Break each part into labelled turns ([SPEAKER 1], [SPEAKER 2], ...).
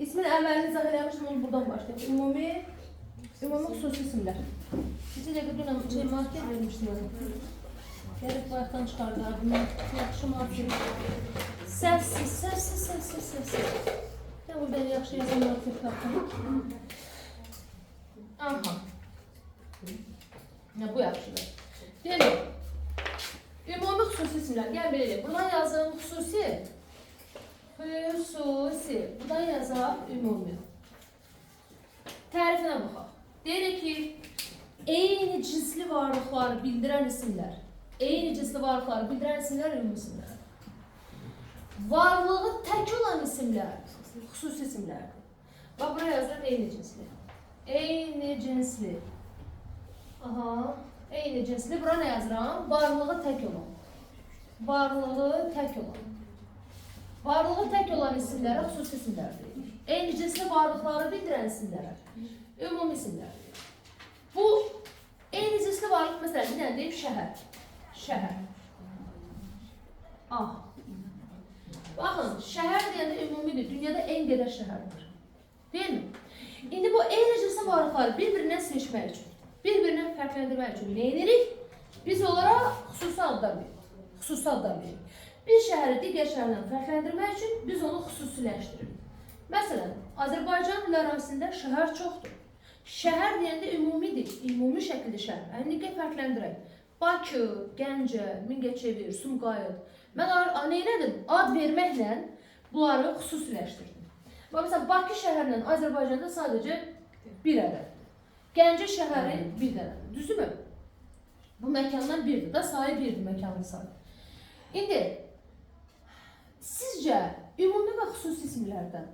[SPEAKER 1] İsmin əvvəlini izah eləmişdim, onu buradan başlayayım. Ümumi xüsusi isimlər. Sizə dəqiqə dünən market vermişdim onu. Gəlib bayaqdan çıxardardım. Yaxşı market. Səssiz. Mən burada yaxşı yazan market tapdım. Aha. Bu yaxşıdır. Demək, ümumi xüsusi isimlər. Gəl belə, buradan yazın xüsusi. Buradan yazaq ümumi. Tərifinə baxaq. Deyirik ki, eyni cinsli varlıqları bildirən isimlər. Eyni cinsli varlıqları bildirən isimlər ümumi isimlər. Varlığı tək olan isimlər xüsusi isimlərdir. Bax, buraya yazılır eyni cinsli. Eyni cinsli. Aha, eyni cinsli. Bura nə yazıram? Varlığı tək olan. Varlığı tək olan. Varlığı tək olan isimlərə xüsusi isimlər deyilir. Eyni cinsli varlıqları bildirən isimlərə ümumi isimlər deyilir. Bu, eyni cinsli varlıq, məsələn, nə deyim? Şəhər. Şəhər. Ah. Baxın, şəhər deyəndə ümumidir. Dünyada en qədər şəhər var. Deyil mi? İndi bu eyni cinsli varlıqları bir-birindən seçmək üçün, bir-birindən fərqləndirmək üçün nə edirik? Biz onlara xüsusi adlar veririk. Xüsusi adlar veririk. Bir şəhəri digər şəhərdən fərqləndirmək üçün biz onu xüsusiləşdiririk. Məsələn, Azərbaycan dil arasında şəhər çoxdur. Şəhər deyəndə ümumidir, ümumi şəkildə şəhər. Diqqət fərqləndirək. Bakı, Gəncə, Mingəçevir, Sumqayıt. Mən neylədim? Ad verməklə bunları xüsusiləşdirdim. Məsələn, Bakı şəhərlə Azərbaycanda sadəcə bir ədəddir. Gəncə şəhəri bir dənədir. Düzdürmü? Bu məkandan birdir, da sayı birdir məkanın sayı. İndi, sizcə ümumi və xüsusi isimlərdən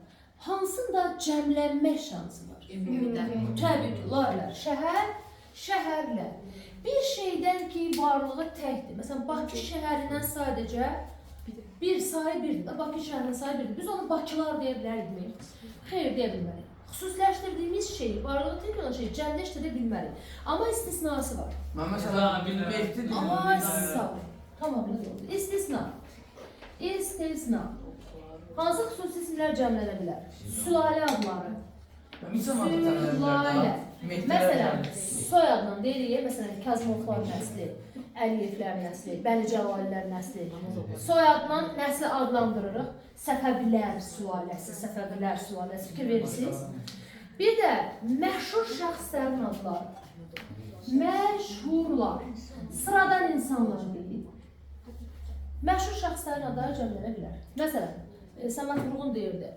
[SPEAKER 1] hansında cəmlənmək şansı var?
[SPEAKER 2] Ümumidən.
[SPEAKER 1] Təbii ki, larlar. Şəhər, şəhərlər. Bir şeydən ki, varlığı təkdir. Məsələn, Bakı şəhərindən sadəcə bir sayı birdir. Bakı şəhərinin sayı birdir. Biz onu Bakılar deyə bilərdik. Xeyr, deyə bilmərik. Xüsusiləşdirdiyimiz şeyi, varlığı tək olan şeyi cəmləşdirə bilmərik. Amma istisnası var.
[SPEAKER 3] Mən məsələn, bilməkdir.
[SPEAKER 1] Amma sağ ol. Tamam, istisna. İstisna. Hansı xüsusi isimlər cəmlənə bilər? Sülalə adları. Sülalə. Məsələn, soy adından deyirik, məsələn, Kazımovlar nəsli, Əliyevlər nəsli, Bəlicəlalilər nəsli. Soy adından nəsli adlandırırıq. Səfəvilər sülaləsi, fikir verirsiniz. Bir də məşhur şəxslərin adları. Məşhurlar. Sıradan insanlar deyil. Məşhur şəxslərin adları cəmlənə bilər. Məsələn, Səməd Vurğun deyirdi,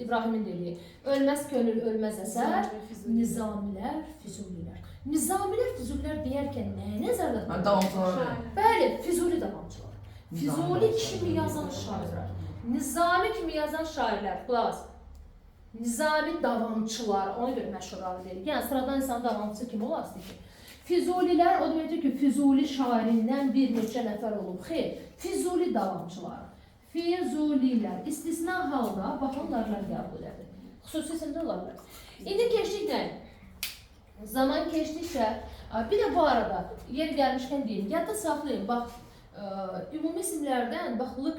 [SPEAKER 1] İbrahimin dediyi, ölməz könül, ölməz əsər, Nizamilər, Füzulilər. Nizamilər, Füzulilər deyərkən nəyə nəzərdə tutulur?
[SPEAKER 3] Davamçılar.
[SPEAKER 1] Bəli, Füzuli davamçılar. Füzuli kimi yazan şairlər. Nizami kimi yazan şairlər, qulaq. Nizami davamçılar, ona görə məşhurları deyilir. Yəni, sıradan insan davamçısı kimi olasın ki, Füzulilər, o deməkdir ki, Füzuli şairindən bir neçə nəfər olub. Xeyr, Füzuli davamçılar. Füzulilər. İstisna halda baxın larlar qəbul edir. Xüsusi isimdə olarlar. İndi keçdik nə? Zaman keçdikcə, bir də bu arada yeri gəlmişkən deyim, yadda saxlayın, bax, ümumi isimlərdən, bax, lık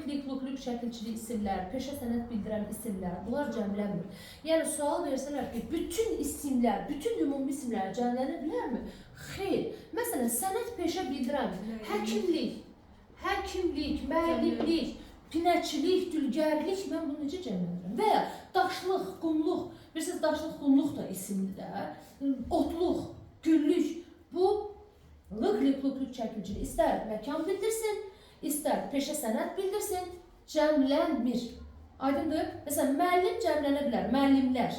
[SPEAKER 1] şəkilçili isimlər, peşə sənət bildirən isimlər, bunlar cəmlənmir. Yəni, sual versələr ki, bütün isimlər, bütün ümumi isimlər cəmlənə bilərmi? Xeyr. Məsələn, sənət peşə bildirən həkimlik, müəllimlik, pinəçilik, dülgərlik, mən bunu necə cəmləndirəm? Və ya daşlıq, qumluq, bilirsiniz, daşlıq, qumluq da isimdir də, otluq, güllük, bu lık çəkilcili istər məkan bildirsin, istər peşə sənət bildirsin, cəmlənmir. Aydındır? Məsələn, müəllim cəmlənə bilər, müəllimlər.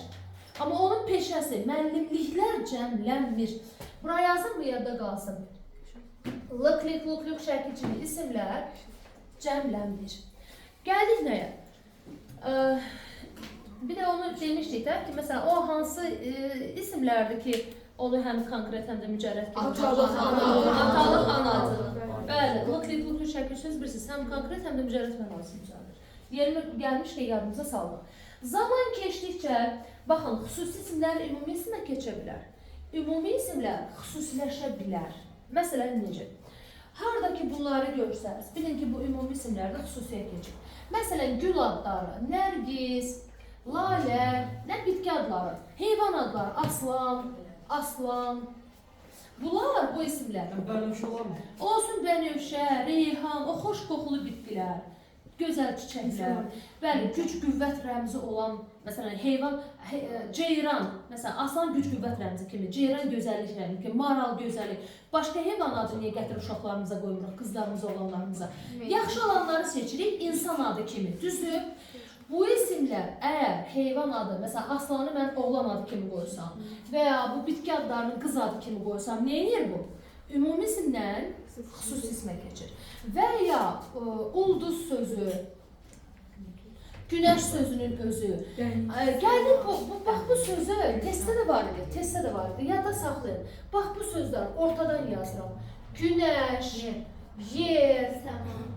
[SPEAKER 1] Amma onun peşəsi, müəllimliklər cəmlənmir. Bura yazın mı, yadda qalsın? Lık şəkilcili isimlər cəmlənmir. Gəldik nəyə? Bir də onu demişdik də ki, məsələn, o hansı isimlərdir ki, onu həm konkret, həm də mücərrəd kimi. Atalıq, anadır. Bəli, lık şəkilçiniz bilirsiniz, həm konkret, həm də mücərrəd mənası mücərrədir. Yerimi gəlmiş ki, yadımıza saldıq. Zaman keçdikcə, baxın, xüsusi isimlər ümumi isimlə keçə bilər. Ümumi isimlər xüsusiləşə bilər. Məsələn, necə? Harada ki, bunları görsəniz, bilin ki, bu ümumi isimlərdə xüsusiyə keçir. Məsələn, gül adları, Nərgiz, lalə, nə bitki adları, heyvan adları, aslan, aslan. Bunlar bu isimlər.
[SPEAKER 3] Bənövşə olar mı?
[SPEAKER 1] Olsun bənövşə, reyhan, o xoş qoxulu bitkilər, gözəl çiçəklər, bəli, güc qüvvət rəmzi olan, məsələn, heyvan, ceyran, məsələn, aslan güc qüvvət rəmzi kimi, ceyran gözəllik rəmzi kimi, maral gözəllik. Başqa heyvan adı niyə gətirib uşaqlarımıza qoymuruq, qızlarımıza, oğlanlarımıza? Yaxşı olanları seçirik insan adı kimi, düzdür? Bu isimlər, əgər heyvan adı, məsələn, aslanı mən oğlan adı kimi qoysam və ya bu bitki adlarını qız adı kimi qoysam, nə edir bu? Ümumi isimdən xüsusi ismə keçir. Və ya ulduz sözü, günəş sözünün özü. Gəldik, bax bu sözü testdə də var idi, yadda saxlayın. Bax bu sözlər ortadan yazıram. Günəş, yer,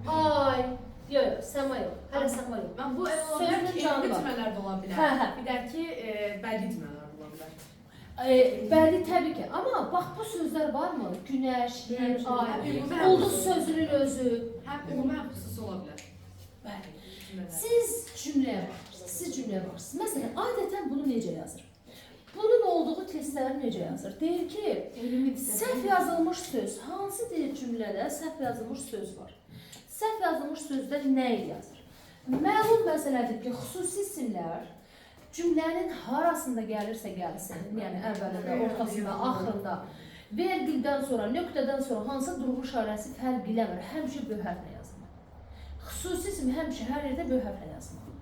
[SPEAKER 1] ay, yox, səma yox, hələ səma yox.
[SPEAKER 2] Ben bu ev
[SPEAKER 1] Sözün
[SPEAKER 2] olarak
[SPEAKER 1] canı
[SPEAKER 2] elmi
[SPEAKER 1] var.
[SPEAKER 2] cümleler de olabilir.
[SPEAKER 1] Hə.
[SPEAKER 2] Bir dahaki belli cümleler de olabilir.
[SPEAKER 1] Bəli, təbii ki. Amma bax bu sözlər varmı? Günəş, yer, ay, ulduz sözünün özü.
[SPEAKER 2] Hem ümumi hem hususi olabilir.
[SPEAKER 1] Bəli.
[SPEAKER 2] Cümleler.
[SPEAKER 1] Siz cümləyə baxırsınız. Məsələn, adətən bunu necə yazır? Bunun olduğu testləri necə yazır? Deyir ki, səhv yazılmış söz. Hansı deyir cümlədə səhv yazılmış söz var? Səhv yazılmış sözdə nə yazır? Məlum məsələdir ki, xüsusi isimlər cümlənin harasında gəlirsə gəlsin, yəni əvvəlində, ortasında, axırında, vergüldən sonra, nöqtədən sonra hansı durğu işarəsi fərq eləmir, həmişə böyük hərflə yazılmalı. Xüsusi isim həmişə hər yerdə böyük hərflə yazılmalı.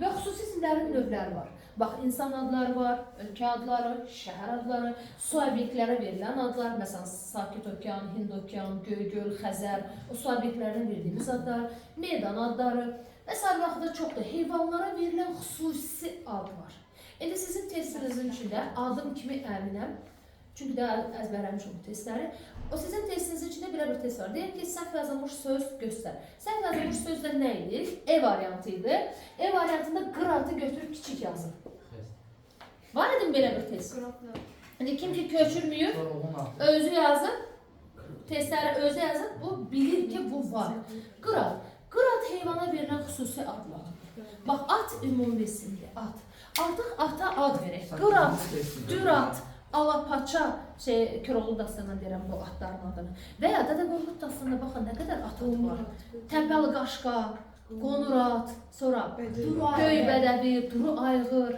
[SPEAKER 1] Və xüsusi isimlərin növləri var. Bax, insan adları var, ölkə adları, şəhər adları, su obyektlərə verilən adlar, məsələn, Sakit Okean, Hind Okean, Göygöl, Xəzər, o su obyektlərinə verdiyimiz adlar, meydan adları və sarıqda çoxdur. Heyvanlara verilən xüsusi ad var. İndi sizin testinizin içində adım kimi əminəm, çünki də əzbərləmişim bu testləri. O sizin testinizin içində belə bir test var. Deyək ki, səhv yazılmış söz göstər. Səhv yazılmış sözdə nə idi? E variantı idi. E variantında qıratı götürüb kiçik yazın. Var idim belə bir test. İndi kim ki köçürməyib, özü yazıb, testləri özü yazıb, bu bilir ki, bu var. Qırat. Qırat heyvana verilən xüsusi adlar. Bax, at ümumi isimdir, at. Artıq ata ad verək. Qırat, dürat, alapaça, Köroğlu dastanından deyirəm bu atların adını. Və ya Dədə Qorqud dastanına baxın, nə qədər at adı var. Təpəli qaşqa, qonurat, sonra Göybədəvi, duru ayğır,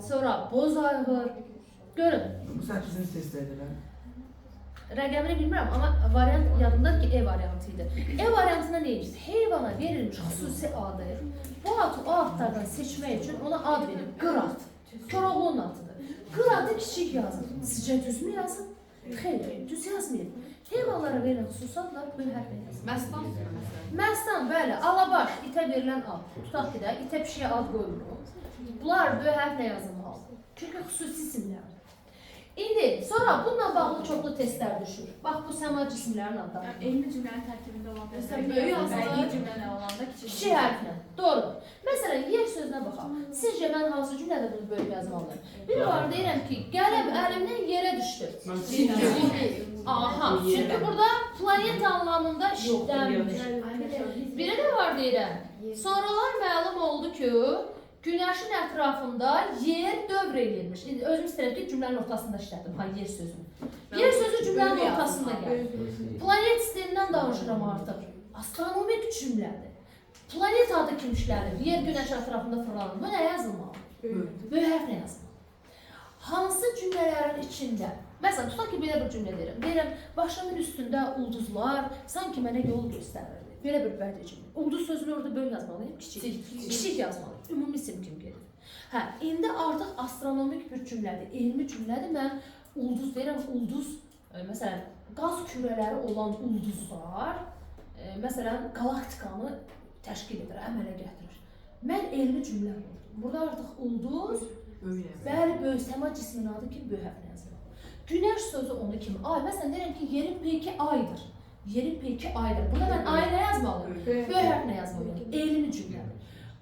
[SPEAKER 1] sonra boz ayğır. Görün.
[SPEAKER 3] Bu 8-ci testdə edirəm.
[SPEAKER 1] Rəqəmini bilmirəm, amma variant yadımdadır ki, E variantı idi. E variantında nə edir? Heyvana verilmiş xüsusi adı. Bu atı o adlardan seçmək üçün ona ad verib qırat. Köroğlu'nun adıdır. Qıratı kiçik yazın. Sizcə düz mü yazın? Xeyr, düz yazmayın. Heyvanlara verilən xüsusi adlar böyük hərflə yazın.
[SPEAKER 2] Məstan.
[SPEAKER 1] Məstan, bəli, alabaş, itə verilən ad. Tutaq ki də, itə pişiyə ad qoymuruq. Bunlar böyük hərflə yazılmalı. Çünki xüsusi isimlərdir. İndi, sonra bununla bağlı çoxlu testlər düşür. Bax, bu səma cisimlərin adları.
[SPEAKER 2] Yani elmi cümlenin terkibinde olan
[SPEAKER 1] Mesela
[SPEAKER 2] testler.
[SPEAKER 1] böyle
[SPEAKER 2] Belli
[SPEAKER 1] yazılar-
[SPEAKER 2] cümleler olanda
[SPEAKER 1] Kiçik hərflə. Doğrudur. Məsələn, yer sözünə baxaq. Sizcə mən hansı cümlədə bunu bölüb yazmalıyım? Bir var deyirəm ki, qələm əlimdən yerə düşdü. Aha, çünki burada planet anlamında işlənmiş. Biri də var deyirəm. Sonralar məlum oldu ki, Günəşin ətrafında yer dövr edilmiş. Özüm istəyirəm ki, cümlənin ortasında işlədim, yer sözünü. Yer sözü cümlənin ortasında gəlir. Planet sistemindən danışıram artıq. Astronomik cümlədir. Planet adı kimi işlədir. Yer günəş ətrafında fırlanır. Bu nə yazılmalı? Böyük hərflə yazılmalı. Hansı cümlələrin içində? Məsələn, tutaq ki, belə bir cümlə deyirəm. Deyirəm, başımın üstündə ulduzlar sanki mənə yol göstərirdi. Belə bir bədii cümlə. Ulduz sözünü orada böyük yazmalıyım, kiçik yazmalıyım. Ümumi isim kimi gelir. Hə, indi artıq astronomik bir cümlədir, elmi cümlədir. Mən ulduz deyirəm, ulduz, məsələn, qaz kürələri olan ulduzlar, məsələn, galaktikanı təşkil edir, əmələ gətirir. Mən elmi cümlə qurdum. Burada artıq ulduz, bəli, böyük səma cismin adı kimi böyük hərflə yazılır. Günəş sözü onu kimi, ay, məsələn, deyirəm ki, yerin peyki aydır. Yerin peyki aydır. Burada mən ay nə yazmalıyım? Böyük hərflə yazmalıyım. Elmi cümlədir.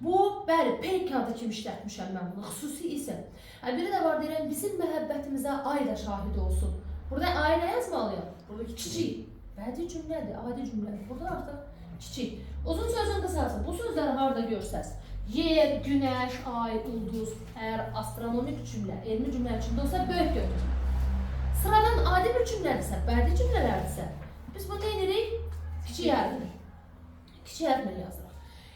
[SPEAKER 1] Bu, bəli, peyk adı kimi işlətmişəm mən bunu, xüsusi isim. Biri də var deyirəm, bizim məhəbbətimizə ay da şahid olsun. Burada ay nə yazmalıyım? Burada kiçik. Bədii cümlədir, adi cümlədir. Burada artıq kiçik. Uzun sözün qısası, bu sözləri harada görsəz, yer, günəş, ay, ulduz, əgər astronomik cümlə, elmi cümlə içində olsa böyük götürür. Sıradan adi bir cümlədirsə, bədii cümlələrdirsə, biz bunu nə edirik? Kiçik hərflə. Kiçik hərflə yazırıq.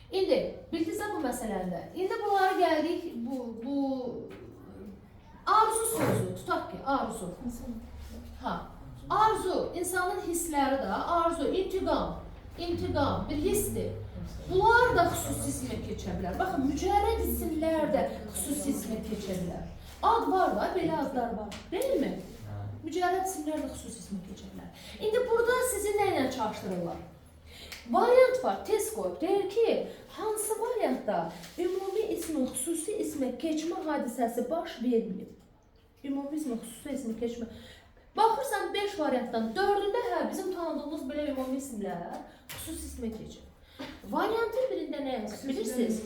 [SPEAKER 1] İndi, bildinizsə bu məsələndə. İndi bunları gəldik, bu arzu sözü, tutaq ki, arzu. Ha, arzu, insanın hissləri də, arzu, intiqam, bir hissdir. Bunlar da xüsusi ismə keçə bilər. Baxın, mücərrəd isimlər də xüsusi ismə keçə bilər. Ad var da, belə adlar var, deyilmi? Mücərrəd isimlər də xüsusi ismə keçə bilər. İndi burada sizi nə ilə çağışdırırlar? Variant var, test qoyub. Deyir ki, hansı variantda ümumi ismin xüsusi ismə keçmə hadisəsi baş verməyib? Ümumi ismin xüsusi ismə keçmə. Baxırsan 5 variantdan 4-ündə hə, bizim tanıdığımız belə ümumi isimlər xüsusi ismə keçir. Variantın birində nə yazır? Bilirsiniz?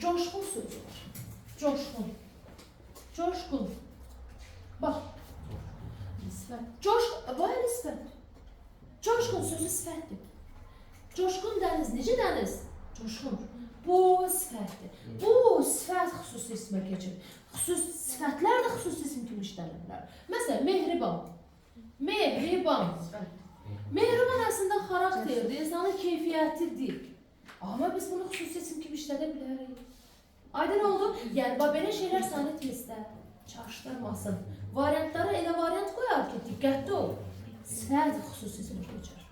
[SPEAKER 1] Coşqun sözü var. Coşqun. Coşqun. Bax. Vay sifət. Coşqun sözü sifətdir. Coşqun dəniz. Necə dəniz? Coşqun. Bu sifətdir. Bu sifət xüsusi ismə keçir. Sifətlər də xüsusi isim kimi işlənirlər. Məsələn, mehriban. Mehriban. Mehriban əslində xarakterdir, insanın keyfiyyətidir. Amma biz bunu xüsusi isim kimi işlədə bilərik. Aydın oldu? Yəni, belə şeylər səni testdə çaşdırmasın. Variantlara elə variant qoyar ki, diqqətli ol. Sifət xüsusi ismə keçər.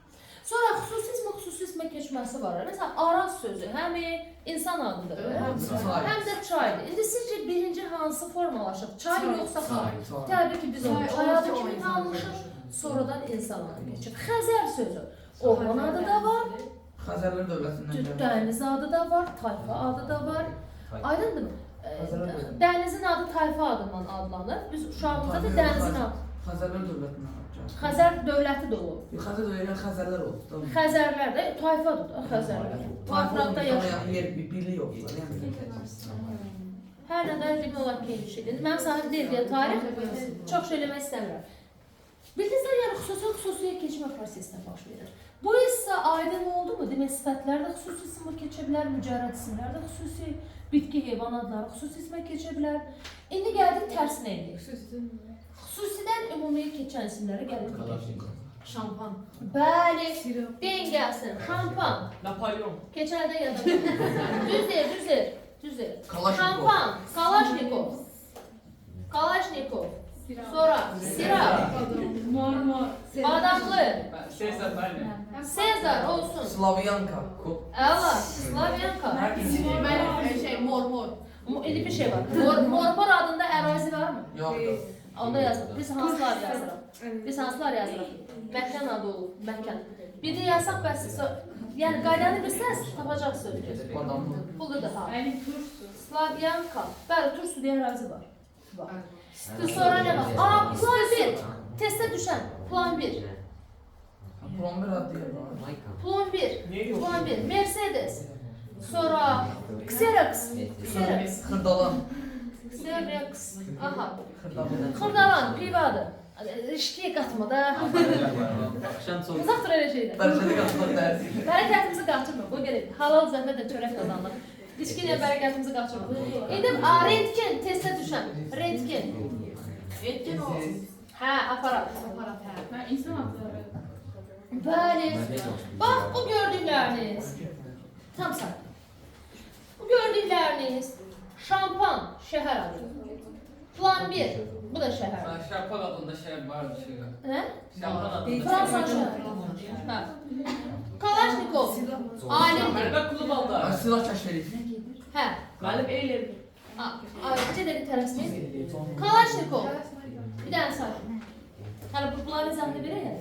[SPEAKER 1] Sonra xüsusi ismə keçməsi var. Məsələn, Araz sözü həm insan adıdır, həm də çaydır. İndi sizcə birinci hansı formalaşıb? Çay yoxsa xay? Təbii ki, biz onu çay adı kimi tanımışıq, sonradan insan adı keçir. Xəzər sözü. Oğlan adı da var.
[SPEAKER 3] Xəzərlər dövlətindən gəlir.
[SPEAKER 1] Dəniz adı da var, tayfa adı da var. Aydındır mı? Dənizin adı tayfa adından adlanır. Biz uşağımızda da dənizin adı.
[SPEAKER 3] Xəzərlər dövlətindən adlanır.
[SPEAKER 1] Xəzər dövləti də olur.
[SPEAKER 3] Xəzər dövlətindən Xəzərlər olur.
[SPEAKER 1] Xəzərlər də tayfadır da, Xəzərlər. Tayfada yaşayır.
[SPEAKER 3] Yer birliyi yoxdur.
[SPEAKER 1] Hər nədən demək olar ki, şeydir. Mənim sahib deyil deyə tarix çox şey eləmək istəmirəm. Bildinizlər, yəni xüsusiyə keçmə prosesindən baş verir. Bu isə aydın oldu mu? Demək, sifətlər də xüsusi ismə keçə bilər, mücərrəd isimlər də xüsusi, bitki, heyvan adları xüsusi ismə keçə bilər. İndi gəldik tərsinə eləyik. Xüsusidən ümumiyə keçən isimlərə gəldik.
[SPEAKER 2] Şampan.
[SPEAKER 1] Bəli, deyin gəlsin. Şampan.
[SPEAKER 2] Napolyon.
[SPEAKER 1] Keçəndə yadım. Düzdür.
[SPEAKER 3] Kalaşnikov.
[SPEAKER 1] Şampan, Kalaşnikov. Sonra Sirap. Badamlı. Sezar olsun.
[SPEAKER 3] Slavyanka.
[SPEAKER 1] Əla, Slavyanka.
[SPEAKER 2] Benim mor.
[SPEAKER 1] İndi bir şey var. Mormor adında ərazi var mı?
[SPEAKER 3] Yoxdur.
[SPEAKER 1] Onda yazılır. Biz hansılar yazırıq? Məkan adı olur, məkan. Bir də yazsaq bəs, yəni qaydanı bilsəz, tapacaqsınız.
[SPEAKER 3] Badamlı.
[SPEAKER 1] Buldu ha. Slavyanka. Bəli, Tursu deyə ərazi var. Sonra nə var? Plan 1. Testə düşən. Plan 1.
[SPEAKER 3] Plan 1 adı var.
[SPEAKER 1] Plan 1. Mercedes. Sonra Xerox.
[SPEAKER 3] Xırdalan.
[SPEAKER 1] Aha.
[SPEAKER 3] Xırdalan.
[SPEAKER 1] Xırdalan, pivadır. İşkiyə qatma da. Uzaq dur elə şeydə.
[SPEAKER 3] Bərkədə qatmaq dərsi.
[SPEAKER 1] Bərəkətimizi qaçırma. Bu gələk. Halal zəhmətlə çörək qazanılır. İçki ilə bərəkətimizi qaçırma. İndi rentgen, testə düşən. Rentgen o. Hə, aparat.
[SPEAKER 2] Ben insan adları.
[SPEAKER 1] Bəli. Bax, bu gördükləriniz. Tam sakin. Bu gördükləriniz Şampan, şəhər adı. Plan 1, bu da şəhər.
[SPEAKER 4] Şampan adında şəhər vardı şeyler.
[SPEAKER 1] Nə?
[SPEAKER 4] Şampan adında.
[SPEAKER 1] Fransa şəhər. Hə. Kalaşnikov, alimdir.
[SPEAKER 4] Ben kulüp aldı.
[SPEAKER 3] Silah kəşf edildi.
[SPEAKER 1] Hə.
[SPEAKER 4] Galip Eyler.
[SPEAKER 1] Necə dedi tərəfiniz? Kalaşnikov. Bir dənə sakin. Hələ bunları izahını verək ya.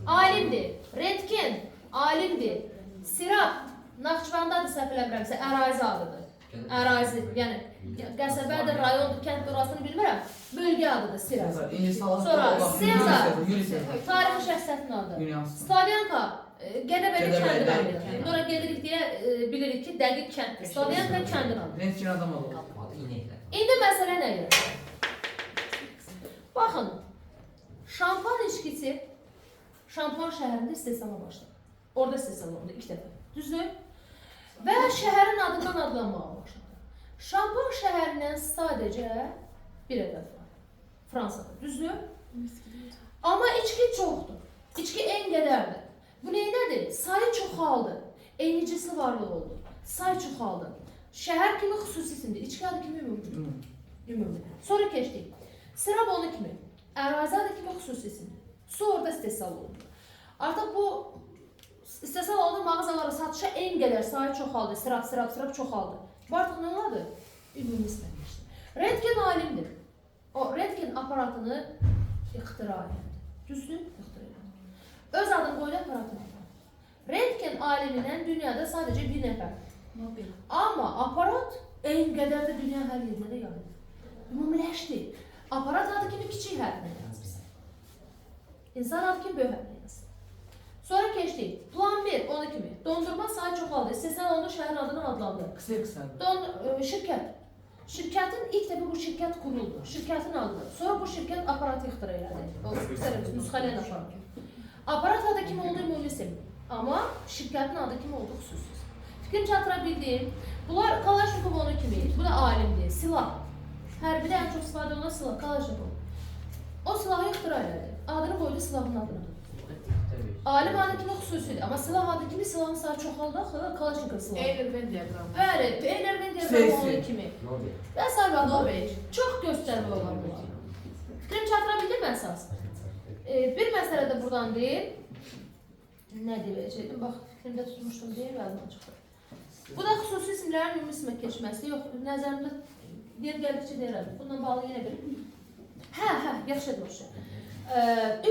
[SPEAKER 1] Alimdir. Rentgen, alimdir. Sirap, Naxçıvandadır səhv eləmirəmsə, ərazi adıdır. Ərazi, yəni qəsəbədir, rayondur, kənddir, orasını bilmirəm. Bölgə adıdır Sirap. Sonra Sezar, tarixi şəxsiyyətin adı. Slavyanka, Gədəbəli kəndin adıdır. Sonra gedirik deyə bilirik ki, dəqiq kənddir. Slavyanka kəndin adıdır.
[SPEAKER 3] Rentgen adam alır.
[SPEAKER 1] İndi məsələ nədir? Baxın, Şampan içkisi Şampan şəhərində istehsala başladı. Orada istehsal olundu ilk dəfə. Düzdür? və şəhərin adından adlanmağa başladı. Şampan şəhərindən sadəcə bir ədəd var. Fransada, düzdür? Amma içki çoxdur. İçki en qədərdir. Bu neynədir? Sayı çoxaldı. Eynicisi varlığı oldu. Sayı çoxaldı. Şəhər kimi xüsusi isimdir. İçki adı kimi ümumi? Ümumi. Sonra keçdik. Sırab onu kimi? Ərazi adı kimi xüsusi isimdir. Su orada istehsal olundu. Artıq bu istehsal olunduğu mağazalara satışa en qədər sayı çoxaldı. Sırab çoxaldı. Bu artıq nə olardı? Ümumi ismə geçdi. Rentgen alimdir. O rentgen aparatını ixtira edir. Düzdür? İxtira edir. Öz adını qoydu aparatını. Rentgen alimindən dünyada sadəcə bir nəfər. Amma aparat en qədər də dünya hər yerində də yayılır. Ümumiləşdi. Aparat adı kimi kiçik hərflə yazmışsın. İnsan adı kimi böyük hərflə yazsın. Sonra keçdik. Plan 1, onu kimi. Dondurma sayı çoxaldı. İstəsən onu şəhər adını adlandır.
[SPEAKER 3] Kısa.
[SPEAKER 1] Şirkət. Şirkətin ilk dəfə bu şirkət quruldu. Şirkətin adı. Sonra bu şirkət aparatı ixtira elədi. O nüsxələn aparat. Aparat adı kimi oldu ümumi isim. Amma şirkətin adı kimi oldu xüsusiz. Fikrim çatıra bildim. Bunlar Kalaşnikov onu kimi. Bu da alimdir. Silah. Hərbidə ən çox istifadə olunan silah Kalaşnikov. O silahı ixtira elədi. Adını qoydu silahın adını. Alim adı kimi xüsusidir. Amma silah adı kimi silahın sayı çoxaldı axı Kalaşnikov silahı.
[SPEAKER 2] Eyler-Venn diaqramı.
[SPEAKER 1] Bəli, Eyler-Venn diaqramı onun kimi. Və sayıqlar çox göstərmə olan bunlar. Fikrim çatıra bildim əsas. Bir məsələ də buradan deyil. Nə deyəcəkdim? Bax, fikrimdə tutmuşdum deyil, yadımdan çıxdı. Bu da xüsusi isimlərin ümumi isimə keçməsi. Yox, nəzərimdə yer gəldikcə deyirəm. Bununla bağlı yenə bir. Hə, yaxşı demişəm.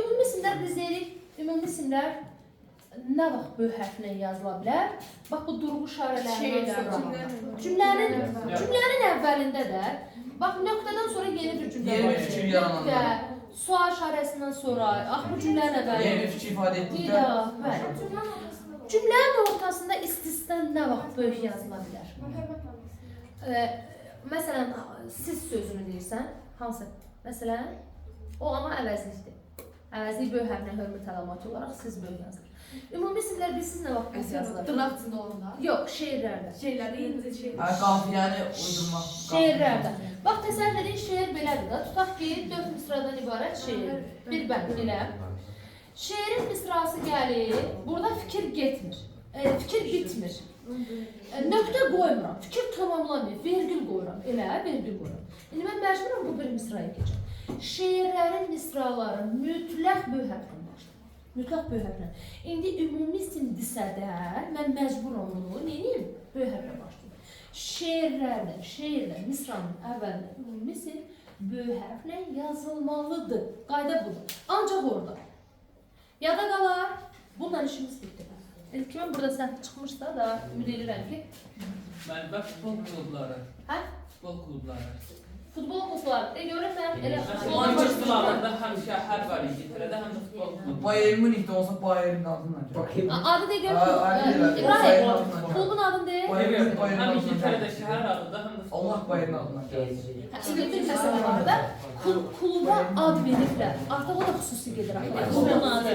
[SPEAKER 1] Ümumi isimlər biz deyirik. Ümumi isimlər nə vaxt böyük hərflə yazıla bilər? Bax bu durğu işarələrindən sonra. Cümlənin əvvəlində də bax nöqtədən sonra yeni bir cümlə var.
[SPEAKER 3] Yeni bir fikir yarananda.
[SPEAKER 1] Sual işarəsindən sonra, bu cümlənin əvvəlində.
[SPEAKER 3] Yeni bir fikir ifadə etdikdə.
[SPEAKER 1] Bəli. Cümlənin ortasında istisna nə vaxt böyük yazıla bilər? Məsələn, siz sözünü deyirsən, hansı? Məsələn, o amma əvəzlikdir. Əvəzlik böyük hərflə hörmət əlamatı olaraq siz böyük yazılır. Ümumi isimlər bilsiz nə vaxt böyük yazılır?
[SPEAKER 2] Dırnaq içində olanda.
[SPEAKER 1] Yox, şeirlərdə.
[SPEAKER 2] Şeyləri yenicə şey.
[SPEAKER 3] Qafiyəni uydurmaq.
[SPEAKER 1] Şeirlərdə. Bax, təsəvvür edin, şeir belədir da. Tutaq ki, 4 misradan ibarət şeir. Bir bənd, elə. Şeirin misrası gəlir, burada fikir getmir. Fikir bitmir. Nöqtə qoymuram, fikir tamamlanmır, vergül qoyuram. Elə, vergül qoyuram. İndi mən məcburam bu bir misraya keçəm. Şeirlərin misraları mütləq böyük hərflə başlayır. Mütləq böyük hərflə. İndi ümumi isimdirsə də, mən məcburam bunu, neyim? Böyük hərflə başlayır. Şeirlə, misranın əvvəlində ümumi isim böyük hərflə yazılmalıdır. Qayda budur. Ancaq orada. Yada qalar, bununla işimiz bitdi. Mən burada səhv çıxmışsa da ümid edirəm ki...
[SPEAKER 4] Məndə futbol klubları.
[SPEAKER 1] Hə?
[SPEAKER 4] Futbol klubları.
[SPEAKER 1] Futbol klubları. Görürsən, elə
[SPEAKER 4] Futbol klublarında həmişə hər var İngiltərədə, həm də futbol klubları.
[SPEAKER 3] Bayern Münih'də olsa Bayern'in adından.
[SPEAKER 5] Bakayım.
[SPEAKER 1] adı de
[SPEAKER 3] Adı
[SPEAKER 1] görürsən.
[SPEAKER 3] de,
[SPEAKER 1] İbrahim,
[SPEAKER 3] Bayern.
[SPEAKER 1] klubun adı de.
[SPEAKER 4] Həm İngiltərədə şəhər adıdır, həm də futbol
[SPEAKER 3] Allah Bayern'in adından.
[SPEAKER 1] Şimdi bir məsələ var da, kluba ad veriblər. Artıq o da xüsusi gedir. Klubun adı.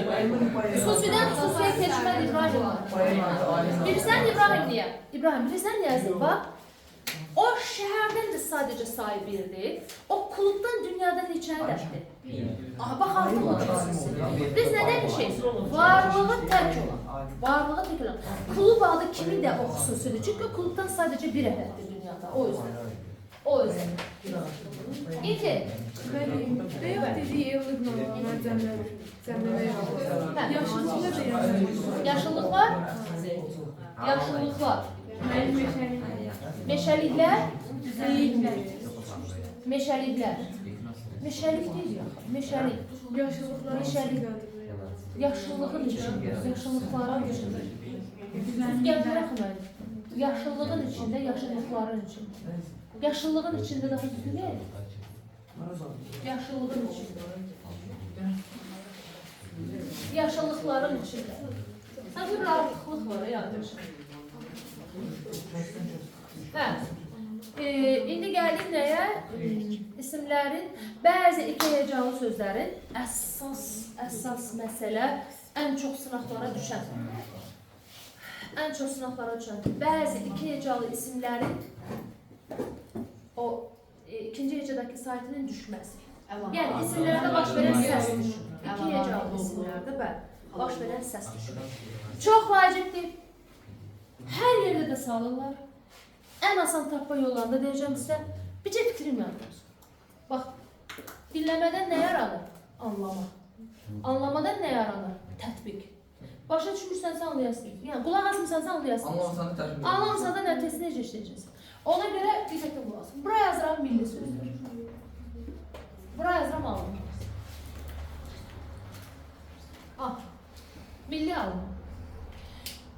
[SPEAKER 1] Xüsusidən xüsusiyə keçmədi İbrahim.
[SPEAKER 3] Bayern adı alim.
[SPEAKER 1] Bilirsən İbrahim niyə? İbrahim, bilirsən niyə yazır? Bax, o şəhərdən də sadəcə sahibidir. O klubdan dünyada neçədədir? Bax, artıq o da xüsusi. Biz nə demişik? Varlığı tək olan. Varlığı tək olan. Klub adı kimi də o xüsusidir. Çünki klubdan sadəcə bir ədəddir dünyada. O yüzden. O yüzden. İki.
[SPEAKER 6] Yox dediyi evlilik normalar cəmləmə
[SPEAKER 1] Yaşıllıqlar. Yaşıllıqlar. Meşəliklər. Meşəliklər. Meşəlik deyil ya. Meşəlik.
[SPEAKER 6] yaşıllıqlar
[SPEAKER 1] Meşəlik. Yaşıllığın içində. Yaşıllıqların içində. Gəl bıraxın məni. Yaşıllığın içində, yaşıllıqların içində. Yaşıllığın içində daha düzgün deyil. Yaşıllığın içində. Yaşıllıqların içində. Sanki bir artıqlıq var ya. Hə. İndi gəldik nəyə? İsimlərin, bəzi iki heyecanlı sözlərin əsas məsələ ən çox sınaqlara düşən. ən çox sınaqlara düşən bəzi iki hecalı isimlərin o ikinci hecadakı saytının düşməsi. Yəni isimlərdə baş verən səs düşür. İki hecalı isimlərdə baş verən səs düşür. Çox vacibdir. Hər yerdə də salırlar. Ən asan tapma yollarında deyəcəm sizə, bircə fikrim yandır. Bax, dinləmədən nə yaranır? Anlama. Anlamadan nə yaranır? Tətbiq. Başa düşmürsənsə anlayasın. Yəni, qulaq asmırsansa anlayasın.
[SPEAKER 3] Anlamırsan da tətbiq.
[SPEAKER 1] Anlamırsan da nətəsini necə işləyəcəksin. Ona görə diqqətli qulaq asın. Bura yazıram milli sözdür. Bura yazıram alım. Milli alım.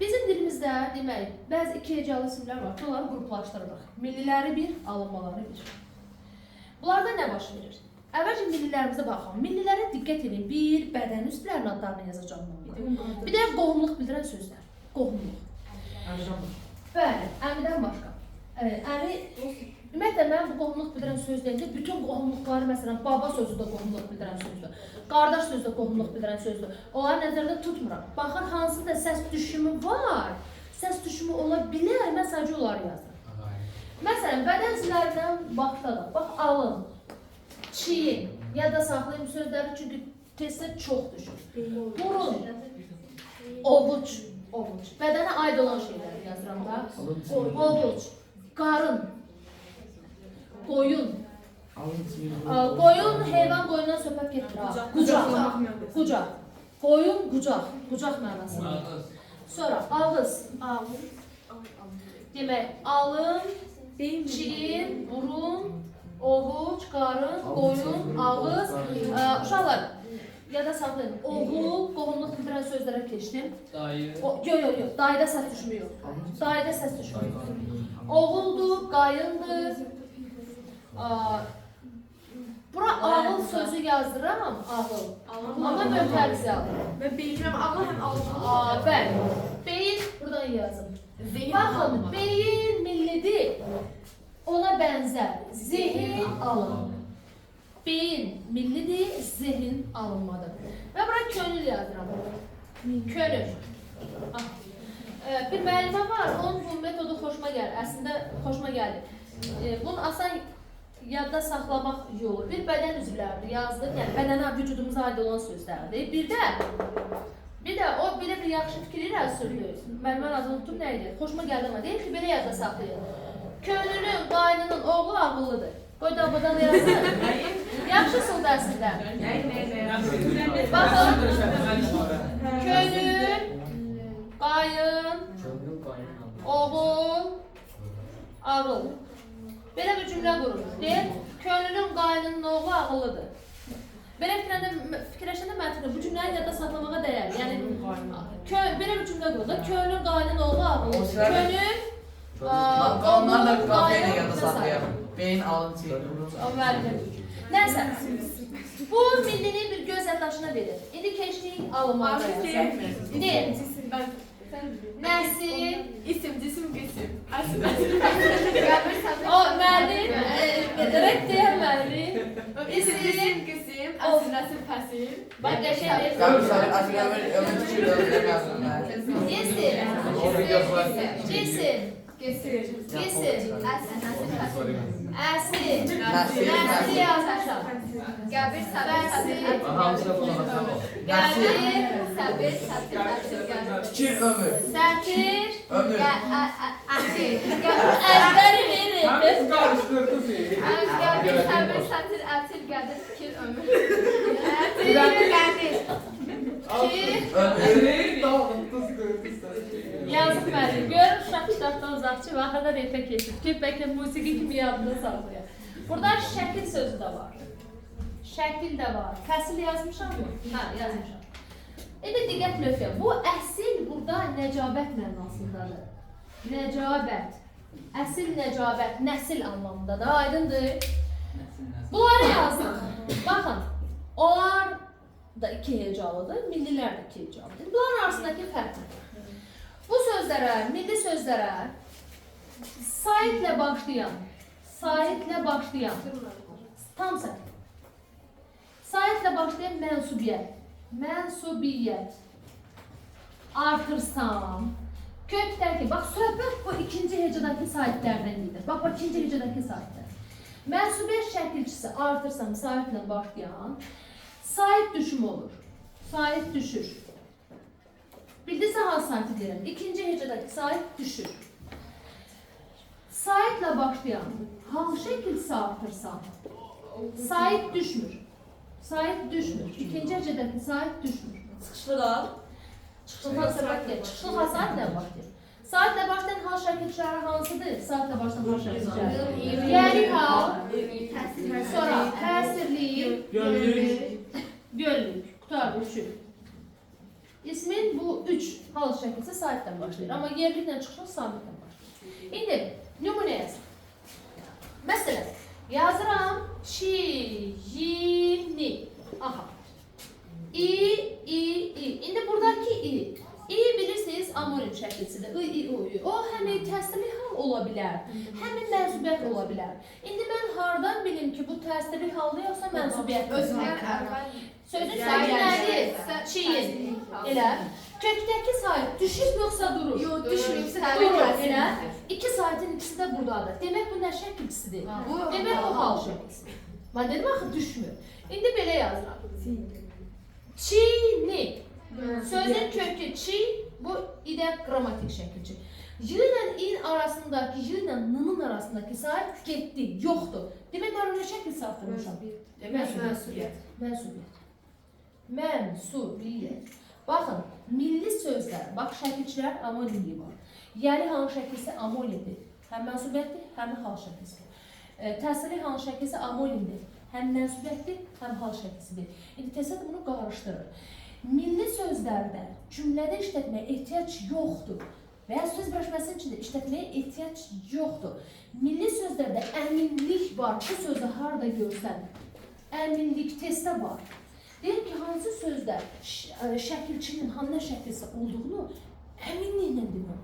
[SPEAKER 1] Bizim dilimizdə demək, bəzi iki hecalı isimlər var ki, onları qruplaşdırırıq. Milliləri bir, alınmaları bir. Bunlarda nə baş verir? Əvvəlcə millilərimizə baxın. Millilərə diqqət edin. Bir, bədən üstlərinin adlarını yazacağım. Bir də qohumluq bildirən sözlər. Qohumluq. Bəli, əmidən başqa. Əmi, ümumiyyətlə, mən bu qohumluq bildirən söz deyəndə bütün qohumluqları, məsələn, baba sözü də qohumluq bildirən sözdür. Qardaş sözü də qohumluq bildirən sözdür. Onları nəzərdə tutmuram. Baxın, hansı da səs düşümü var, səs düşümü ola bilər, mən sadəcə onları yazıram. Məsələn, bədən üzvlərindən baxda da, bax, alın, çiyin, yada saxlayın sözləri çünki testdə çox düşür. Burun, ovuc, bədənə aid olan şeyləri yazıram da. Ovuc, qarın, qoyun. Qoyun, heyvan qoyundan söhbət getir. Qucaq. Qoyun, qucaq. Qucaq mənasında. Sonra ağız. Demək, alın, çiyin, burun, ovuc, qarın, qoyun, ağız. Uşaqlar, yada saxlayın. Oğul, qohumluq bildirən sözlərə keçdim.
[SPEAKER 4] Dayı.
[SPEAKER 1] Yox, dayıda səs düşmüyor. Dayıda səs düşmüyor. Oğuldur, qayındır. Bura ağıl sözü yazdıram, ağıl. Amma mötərizə alır.
[SPEAKER 6] Və bilmirəm, ağıl həm ağıl.
[SPEAKER 1] Bəli. Beyin, buradan yazın. Baxın, beyin millidir. Ona bənzər. Zehin alın. Beyin millidir, zehin alınmadır. Və bura könül yazdıram. Könül. Bir müəllimə var, onun bu metodu xoşuma gəlir. Əslində xoşuma gəlir. Bunu asan yadda saxlamaq yolu. Bir bədən üzvləridir, yazdım. Yəni bədənə, vücudumuza aid olan sözlərdir. Bir də o belə bir yaxşı fikir irəli sürdü. Mən adını unuttum nə idi? Xoşuma gəldi amma deyir ki, belə yadda saxlayın. Könlünün, qaynının oğlu ağıllıdır. Qoy da buradan yazın. Yaxşı sol dərsində. Baxın. Könül, qayın, oğul, ağıl. Belə bir cümlə qurulur. Deyir, könlünün qaynının oğlu ağıllıdır. Belə fikirləşəndə mətnə bu cümləni yadda saxlamağa dəyər. Yəni, belə bir cümlə qurulur. Könlünün qaynının oğlu ağıllıdır. Könül,
[SPEAKER 3] Onlarla qafiyyə yadda saxlayalım. Beyin, alın, çiyin.
[SPEAKER 1] Nəysə, bu millinin bir göz yaddaşına verir. İndi keçdik alınmağa dəyər. Deyil. Nəsil,
[SPEAKER 6] İsim, cisim, qesim.
[SPEAKER 1] o müəllim, rədd deyər müəllim.
[SPEAKER 6] İsim, cisim, qesim, əsil, nəsil, fəsil.
[SPEAKER 1] Bax, qəşəng
[SPEAKER 3] Qəbir Sabir, Asil ömür tükür, ömür yazdım.
[SPEAKER 1] Cisim, əsil, nəsil yazmışam.
[SPEAKER 6] Qəbir, səbir, səbir,
[SPEAKER 1] Qəbir,
[SPEAKER 6] səbir, səbir,
[SPEAKER 3] Tükür, ömür.
[SPEAKER 1] sətir,
[SPEAKER 3] Ömür.
[SPEAKER 1] əzbəri verir.
[SPEAKER 4] Karıştırdı seni.
[SPEAKER 6] Qəbir, səbir, sətir, ətil, qədir, fikir, ömür. Qədir.
[SPEAKER 1] Yazıq müəllim, görür uşaq kitabdan uzaqçı və axırda repə keçir ki, bəlkə musiqi kimi yadında saxlayır. Burada şəkil sözü də var. Şəkil də var. Fəsil yazmışam mı? Hə, yazmışam. İndi diqqətli ötürəm. Bu əsil burada nəcabət mənasındadır. Nəcabət. Əsil nəcabət, nəsil anlamındadır. Aydındır. Bunları yazdım. Baxın, onlar da iki hecalıdır, millilər də iki hecalıdır. Bunların arasındakı fərq nədir? Bu sözlərə, milli sözlərə saitlə başlayan, tam səhv. Saitlə başlayan mənsubiyyət, artırsam, Kökdəki, bax söhbət bu ikinci hecədəki sahiblərdən gedir. Bax, bu ikinci hecədəki sahiblər. Mənsubiyyət şəkilçisi artırsa müsaitlə başlayan, sahib düşüm olur. Sahib düşür. Bildiysə hansı sahibi deyirəm? İkinci hecədəki sahib düşür. Sahiblə başlayan, hansı şəkilçisi artırsan, sahib düşmür. Sahib düşmür. İkinci hecədəki sahib düşmür.
[SPEAKER 2] Çıxışlı qal.
[SPEAKER 1] Çıxışlı saatlə başlayır. Saatlə başlayan hal şəkilçiləri hansıdır? Saatlə başlayan hal şəkilçiləri. Yəni hal, sonra təsirli, gönlük, qutarlı, üçün. İsmin bu üç hal şəkilçisi saatlə başlayır. Amma yerliklə çıxışlı sabitlə başlayır. İndi nümunə yazın. Məsələn, yazıram çiyini. Aha. İndi buradakı İ bilirsiniz amonim şəkilçisidir. O həm təsirli hal ola bilər, həm mənsubiyyət ola bilər. İndi mən hardan bilim ki, bu təsirli haldır yoxsa mənsubiyyət? Sözün sahibi nədir? Çiyin. Elə. Kökdəki sahib düşüb yoxsa durur?
[SPEAKER 2] Yox, düşmür.
[SPEAKER 1] Durur. Elə. İki sahibin ikisi də buradadır. Demək bu nə şəkilçisidir? Demək o hal şəkilçisidir. Mən dedim axı düşmür. İndi belə yazıram. Çini. Sözün kökü çi, bu idə qrammatik şəkilçi. Y ilə in arasındakı, y ilə n-nın arasındakı sahib getdi, yoxdur. Demək mən ona şəkil saptırmışam.
[SPEAKER 2] Mənsubiyyət.
[SPEAKER 1] Mənsubiyyət. Mənsubiyyət. Baxın, milli sözlər, bax şəkilçilər amonimliyi var. Yəni hansı şəkilsi amonimdir. Həm mənsubiyyətdir, həm hal şəkilsidir. Təsirli hansı şəkilsi amonimdir. Həm mənsubiyyətdir, həm hal şəkilsidir. İndi təsəvvür bunu qarışdırır. Milli sözlərdə cümlədə işlətməyə ehtiyac yoxdur və ya söz birləşməsinin içində işlətməyə ehtiyac yoxdur. Milli sözlərdə əminlik var. Bu sözü harada görsən, əminlik testdə var. Deyir ki, hansı sözdə şəkilçinin hansı şəkilsə olduğunu əminliklə demək.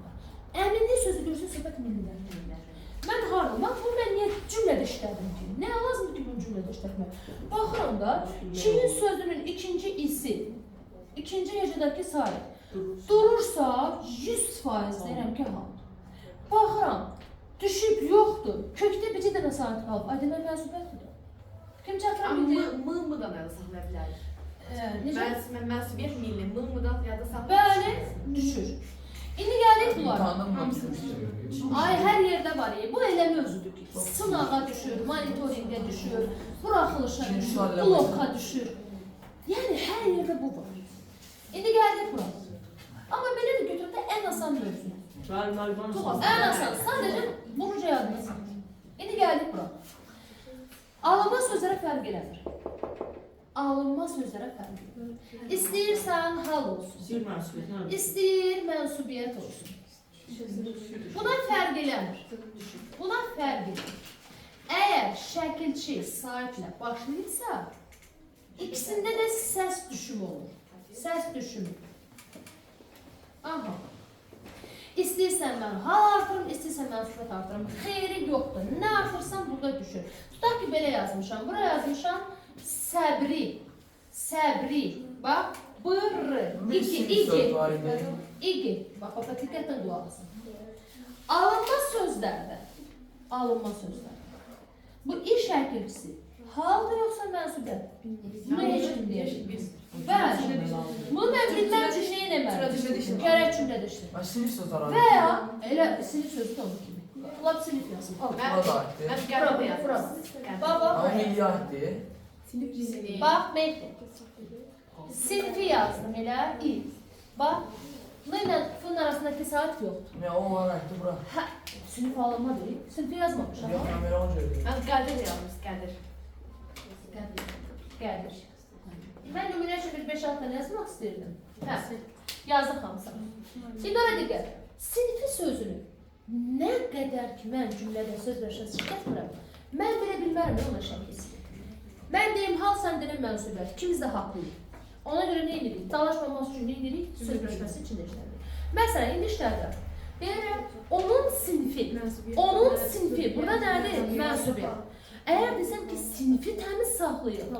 [SPEAKER 1] Əminlik sözü görürsə söhbət millidən deyirlər. Mən harada? Bax, bu mən niyə cümlədə işlədim ki? Nə lazımdır ki, bunu cümlədə işlətmək? Baxıram da, çinin sözünün ikinci isi, İkinci hecədəki sahib durursa 100% deyirəm ki, hal. Baxıram, düşüb yoxdur, kökdə bircə dənə sahib qalıb. Ay demək mənsubiyyətdir. Kim çatdıra bildi?
[SPEAKER 2] M-mı da nədə saxlaya bilərik?
[SPEAKER 1] Necə?
[SPEAKER 2] Mənsubiyyət milli, m-mı da yada saxlaya
[SPEAKER 1] Bəli, düşür. İndi gəldik bunlara.
[SPEAKER 3] Tanınmır.
[SPEAKER 1] Ay, hər yerdə var. Bu elə mövzudur ki, sınağa düşür, monitoringə düşür, buraxılışa düşür, bloka düşür. Yəni, hər yerdə bu var. İndi gəldik bura. Amma belə də götürəndə ən asan mövzu. Ən asan, sadəcə bunu yadına sal. İndi gəldik bura. Alınma sözlərə fərq eləmir. Alınma sözlərə fərq eləmir. İstəyirsən hal olsun. İstəyir mənsubiyyət olsun. Buna fərq eləmir. Buna fərq eləmir. Əgər şəkilçi sahiblə başlayırsa, ikisində də səs düşümü olur. Səs düşümü. Aha. İstəyirsən mən hal artırım, istəyirsən mən sifət artırım. Xeyri yoxdur. Nə artırsan burada düşür. Tutaq ki, belə yazmışam. Buraya yazmışam səbri. Səbri. Bax, bırrı. İgi. Bax, diqqətlə qulaq asın. Alınma sözlərdə. Alınma sözlərdə. Bu iş şəkilçisi haldır yoxsa mənsubiyyət? Bunu heç kim deyəcək. Bəli. Bunu mən bilməm ki, nə eləməliyim? Gərək cümlədə işləyir.
[SPEAKER 3] Sinif söz arayın.
[SPEAKER 1] Və ya, elə sinif sözü də onun kimi. Lab sinif yazın.
[SPEAKER 2] Mən qərarda yazdım.
[SPEAKER 1] Baba,
[SPEAKER 3] Ama milliyyətdir.
[SPEAKER 1] bax, Mehdi. Sinifi yazdım, elə, İ. Bax, L ilə F-ın arasındakı saat yoxdur.
[SPEAKER 3] Ne o var aydı bura.
[SPEAKER 1] Hə, sinif alınma deyil. Sinifi yazmamışam.
[SPEAKER 3] Yok kamera onca öyle.
[SPEAKER 2] Mən qədir yazdım, qədir.
[SPEAKER 1] Gəlir. Mən nümunə üçün bir 5-6 dənə yazmaq istəyirdim. Hə, yazıq hamısını. İndi ona diqqət. Sinifi sözünü nə qədər ki, mən cümlədə söz verişən şirkətmirəm, mən belə bilmərəm ona şəkilsi. Mən deyim, hal sən deyim mənsubiyyət. İkimiz də haqlıyıq. Ona görə nə edirik? Dalaşmamaq üçün nə edirik? Söz verişməsi üçün də işlədik. Məsələn, indi işlədirəm. Deyirəm, onun sinfi, burada nədir? Mənsubiyyət. Əgər desəm ki, sinfi təmiz saxlayın.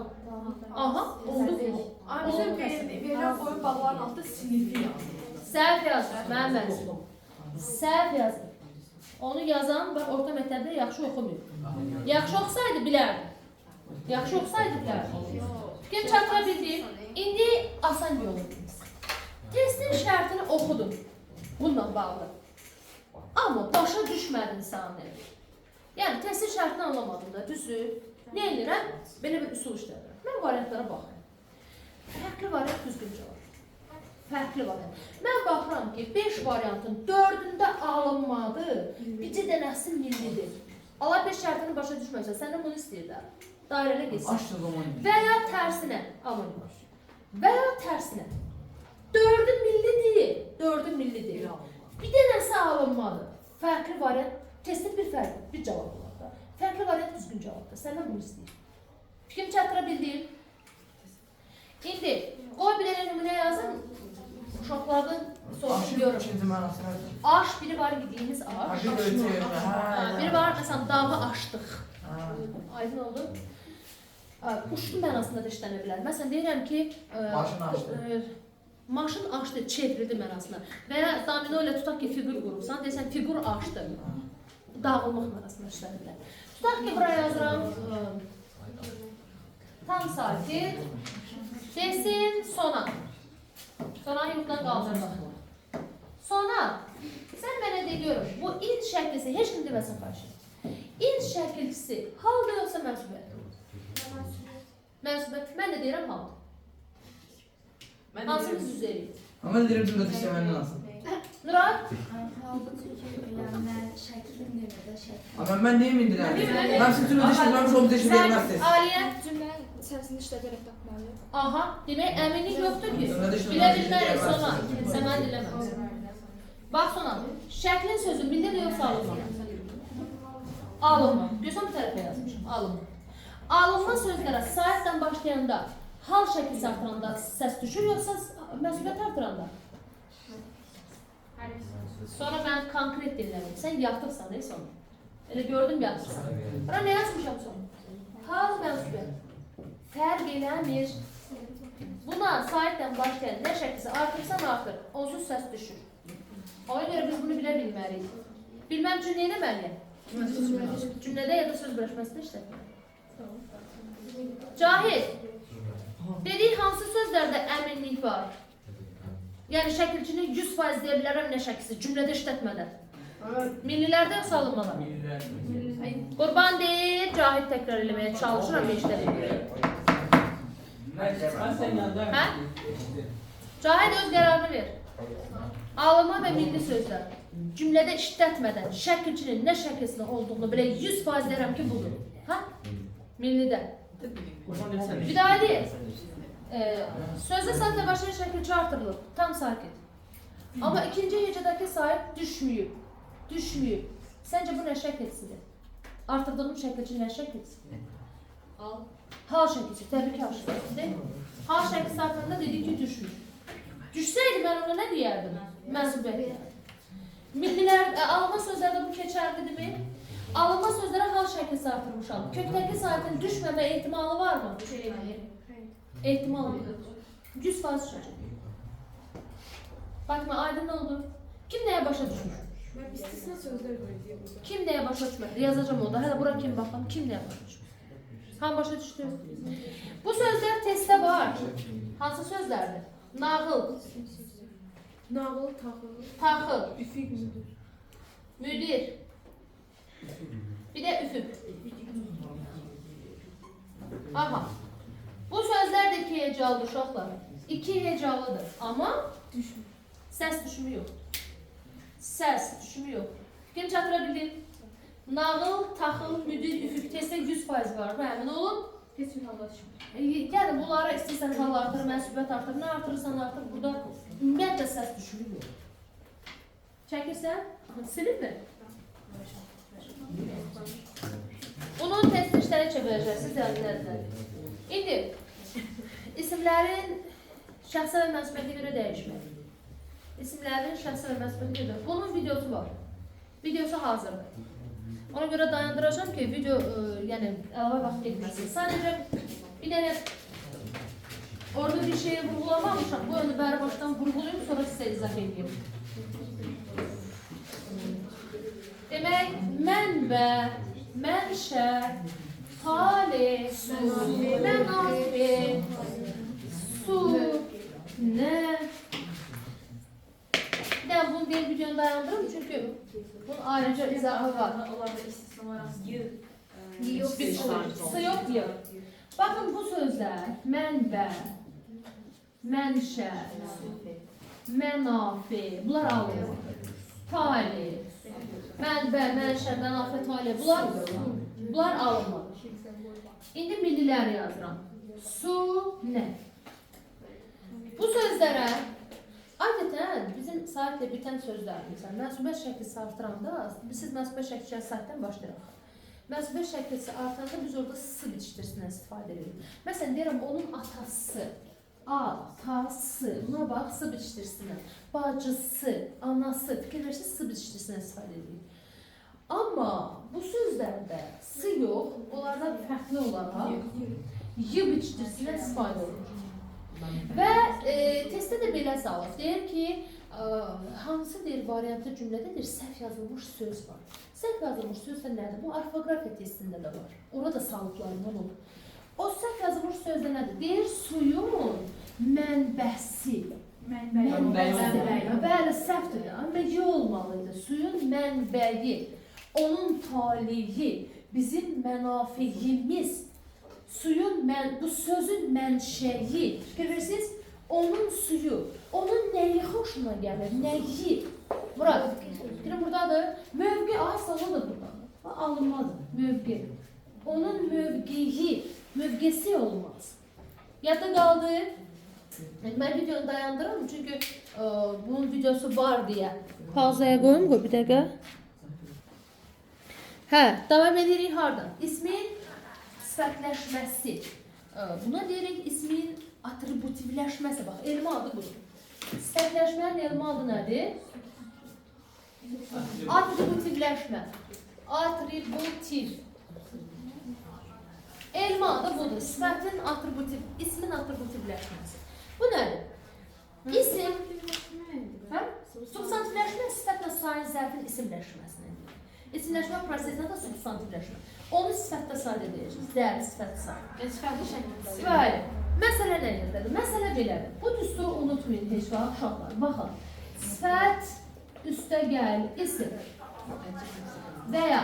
[SPEAKER 1] Aha, oldu bu.
[SPEAKER 2] Bizim verilən boyu bağların altı sinifi yazdım.
[SPEAKER 1] Səhv yazdım, mənim mənsubiyyət. Səhv yazır. Onu yazan bax orta məktəbdə yaxşı oxumur. Yaxşı oxusaydı bilərdi. Yaxşı oxusaydı bilərdi. Fikir çatdıra bildim. İndi asan yolu. Testin şərtini oxudum. Bununla bağlı. Amma başa düşmədim səni. Yəni testin şərtini anlamadım da, düzdür. Nə edirəm? Belə bir üsul işlədirəm. Mən variantlara baxıram. Fərqli variant düzgün cavab. Fərqli variant. Mən baxıram ki, 5 variantın 4-ündə alınmadı, bircə dənəsi millidir. Allah 5 şərtini başa düşməsə, səndən bunu istəyirlər. Dairələ geçsin. Və ya tərsinə alınmır. Və ya tərsinə. 4'ü millidir. 4'ü millidir. Bir dənəsi alınmadı. Fərqli variant, testin bir fərqli, bir cavab olar da. Fərqli variant düzgün cavabdır. Səndən bunu istəyir. Fikrimi çatdıra bildim. İndi, qoy bir dənə nümunə yazın. Uşaqlardan soruşu görürüm. Aş, biri var yediğimiz aş. Biri var, məsələn, dağı aşdıq. Aydın oldu. Uçdu mənasında da işlənə bilər. Məsələn, deyirəm ki, maşın aşdı, çevrildi mənasına. Və ya domino ilə tutaq ki, figur qurursan, deyirsən, figur aşdı. Dağılmaq mənasına işlənə bilər. Tutaq ki, buraya yazıram. Tam sakit. Desin sona. Sona yurtdan qaldırmaq. Sona. Sən mənə deyiyorum, bu int şəklisi, heç kim deməsin xahiş. İnt şəklisi halda yoxsa mənsubət? Mənsubət. Mən də deyirəm halda. Hansımız üzərik?
[SPEAKER 3] Ama direkt cümle işlemenden alsın.
[SPEAKER 1] Nuray?
[SPEAKER 3] Ama ben neyim indiren? Ben sizin cümle işlemem çok deşi vermezsiniz.
[SPEAKER 1] Aliyə?
[SPEAKER 6] Cümlə içərisində işlədərək tapmalıyıq.
[SPEAKER 1] Aha, demək əminlik yoxdur ki. Bilə bilmərik sona. Sən mən diləməm. Bax sona, şəklin sözü bildir yoxsa alınma? Alınma. Görsən bu tərəfə yazmışım, alınma. Alınma sözlərə saatdən başlayanda hal şəkilsi artıranda səs düşür yoxsa məsuliyyət artıranda? Sonra mən konkret dinlədim. Sən yatırsan, ey sonra. Elə gördüm yatırsan. Bura nə yazmışam sonra? Hal məsuliyyət. Fərq eləmir. Buna saatdən başlayan nə şəkilsi artırsan artır, onsuz səs düşür. Ona görə biz bunu bilə bilməliyik. Bilməm üçün nə eləməliyik? Cümlədə ya da söz birləşməsində işlətməliyik. Cahil, dedik hansı sözlərdə əminlik var? Yəni şəkilçini 100% deyə bilərəm nə şəkilsi, cümlədə işlətmədən. Millilərdə yoxsa alınmalar? Qurban deyir, Cahil təkrar eləməyə çalışıram, işlətməyəm. Hə? Cahil öz qərarını ver. Alınma və milli sözlər. Cümlədə işlətmədən şəkilçinin nə şəkilsinin olduğunu belə 100% deyirəm ki, budur. Hə? Millidə. Bir daha deyil. Sözdə saatlə başlayan şəkilçi artırılır. Tam sakit. Amma ikinci hecədəki sahib düşməyib. Düşməyib. Səncə bu nə şəkilsidir? Artırdığım şəkilçi nə şəkilsidir? Hal şəkilçi. Təbii ki, hal şəkilsidir. Hal şəkilsi artırında dedik ki, düşmür. Düşsəydi mən ona nə deyərdim? Mənsubət deyərdim. Millilər, alınma sözlərdə bu keçərlidirmi? Alınma sözlərə hal şəkilsi artırmışam. Kökdəki sahibin düşməmə ehtimalı varmı? Ehtimal yox. 100% düşəcək. Fatma, aydın oldu. Kim nəyə başa düşmür?
[SPEAKER 6] İstisna sözlər var.
[SPEAKER 1] Kim nəyə başa düşmür? Yazacağım orada. Hələ bura kim baxalım? Kim nəyə başa düşmür? Ham başa düşdü? Bu sözlər testdə var. Hansı sözlərdir? Nağıl.
[SPEAKER 6] Nağıl, taxıl.
[SPEAKER 1] Taxıl.
[SPEAKER 6] Üfüq müdür.
[SPEAKER 1] Müdir. Bir də üfüq. Aha. Bu sözlər də iki hecalıdır uşaqlar. İki hecalıdır. Amma səs düşümü yox. Səs düşümü yox. Kim çatıra bilir? Nağıl, taxıl, müdir, üfüq. Testdə 100% var. Əmin olun.
[SPEAKER 6] Heç bir halda düşmür.
[SPEAKER 1] Yəni bunlara istəyirsən hal artır, məsuliyyət artır, nə artırırsan artır. Burada ümumiyyətlə səs düşümü yox. Çəkirsən? Silinmi? Bunu test işlərə çevirəcəksiniz, dərinlərdən. İndi, isimlərin şəxsə və mənsubiyyətə görə dəyişmək. İsimlərin şəxsə və mənsubiyyətə görə. Bunun videosu var. Videosu hazırdır. Ona görə dayandıracağım ki, video yəni əlavə vaxt getməsin. Sadəcə bir dənə orada bir şeyi vurgulamamışam. Bu yönü bəri başdan vurgulayım, sonra sizə izah edeyim. Demək, mənbə, mənşə, tale, mənafi, su, nə. Bir də bunu deyil videonu dayandırım çünki bunun ayrıca izahı var.
[SPEAKER 2] Onlarda istisna var.
[SPEAKER 6] Yox,
[SPEAKER 1] Su yox, yox. Baxın bu sözlər, mənbə, mənşə, mənafi, bunlar alınmalı. Tali, mənbə, mənşə, mənafi, tali, bunlar alınmalı. İndi milliləri yazıram. Su, nə? Bu sözlərə adətən bizim saatlə bitən sözlərimiz, məsubət şəklisi artıranda, siz məsubət şəklisi saatdən başlayırıq. Məsubət şəklisi artanda biz orada s bitişdirisindən istifadə edirik. Məsələn, deyirəm, onun atası, atası, buna bax, s bitişdirisindən, bacısı, anası, fikir verirsiniz, s bitişdirisindən istifadə edirik. Amma bu sözlərdə s yox, onlardan fərqli olaraq y bitişdirisindən istifadə edilir. Və testdə də belə salıb, deyir ki, hansı deyir, variantlı cümlədədir, səhv yazılmış söz var. Səhv yazılmış söz də nədir? Bu orfoqrafiya testində də var. Orada salıblarından olur. O səhv yazılmış sözdə nədir? Deyir, suyun mənbəsi. Mənbəyi. Bəli, səhvdir də. Mənbəyi olmalıydı. Suyun mənbəyi, onun talihi, bizim mənafeyimiz. Suyun, bu sözün mənşəyi, fikir verirsiniz, onun suyu, onun nəyi xoşuna gəlir, nəyi? Burada, fikrim buradadır, mövqi, sağlı da buradadır, alınmadır, mövqi. Onun mövqeyi, mövqesi olmaz. Yadda qaldı, mən videonu dayandırırım, çünki bunun videosu var deyə. Pauzaya qoyum, bir dəqiqə. Hə, davam edirik hardan? İsmin sifətləşməsi. Buna deyirik ismin atributivləşməsi. Bax, elmi adı budur. Sifətləşmənin elmi adı nədir? Atributivləşmə. Atributiv. Elmi adı budur. Sifətin atributiv, ismin atributivləşməsi. Bu nədir? İsim, substantivləşmə sifətlə sayın zərfin isimləşməsini. İsimləşmə prosesində də substantivləşmə. Onu sifətdə sadə deyəcək. Dəyərli sifət sadə.
[SPEAKER 2] Sifətli şəkildə.
[SPEAKER 1] Bəli. Məsələ nə yerdədir? Məsələ belədir. Bu düsturu unutmayın heç vaxt uşaqlar. Baxın. Sifət üstəgəl isim və ya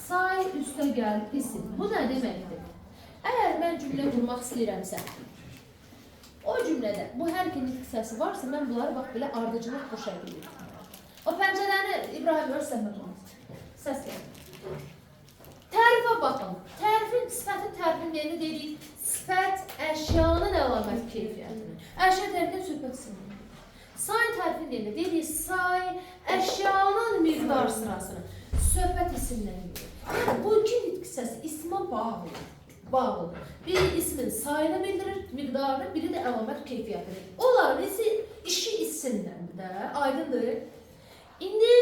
[SPEAKER 1] say üstəgəl isim. Bu nə deməkdir? Əgər mən cümlə qurmaq istəyirəmsə, o cümlədə bu hər iki nitq səsi varsa, mən bunları bax belə ardıcılıq bu şəkildə. O pəncərəni İbrahim Örsəmə qurmaq. Səs gəlir. Tərifə baxın. Tərifin, sifətin tərifin yerinə deyirik, sifət əşyanın əlamət keyfiyyətini. Əşya tərifin söhbət isimini. Say tərifin yerinə deyirik, say əşyanın miqdar sırasını. Söhbət isimdən deyirik. Yəni, bu iki nitq səsi ismə bağlıdır. Biri ismin sayını bildirir, miqdarını, biri də əlamət keyfiyyətini. Onların işi isimdən də aydındır. İndi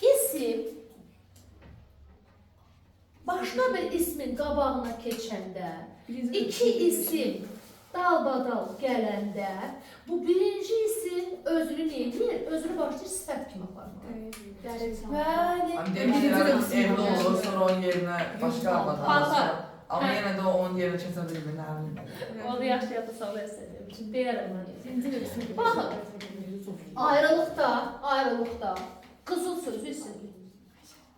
[SPEAKER 1] isim başqa bir ismin qabağına keçəndə, iki isim dalbadal gələndə, bu birinci isim özünü neydir? Özünü başlayır sifət kimi aparmaq. Bəli.
[SPEAKER 3] Demişler evli olur, sonra onun yerine başka adam.
[SPEAKER 1] Paltar.
[SPEAKER 3] Ama yine de o onun yerine kesebilir beni.
[SPEAKER 1] Onu yaşayata sağlaya istədiyim üçün deyərəm. Baxın, ayrılıqda qızıl sözü isimdir.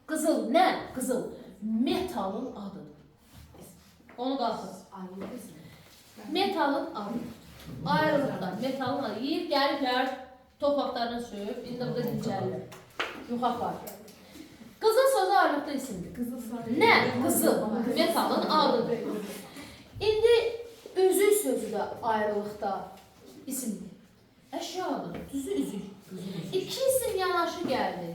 [SPEAKER 1] Qızıl nə? Qızıl. Metalın adıdır. Onu qalsın. Metalın adıdır. Ayrılıqda metalın adı. Yiyib gəliblər, torpaqlarını söyüb, indi burada dincəlirlər. Yuxaq var. Qızıl sözü ayrılıqda isimdir. Nə? Qızıl. Metalın adıdır. İndi üzük sözü də ayrılıqda isimdir. Əşya adıdır. Düzü üzük. İki isim yanaşı gəldi.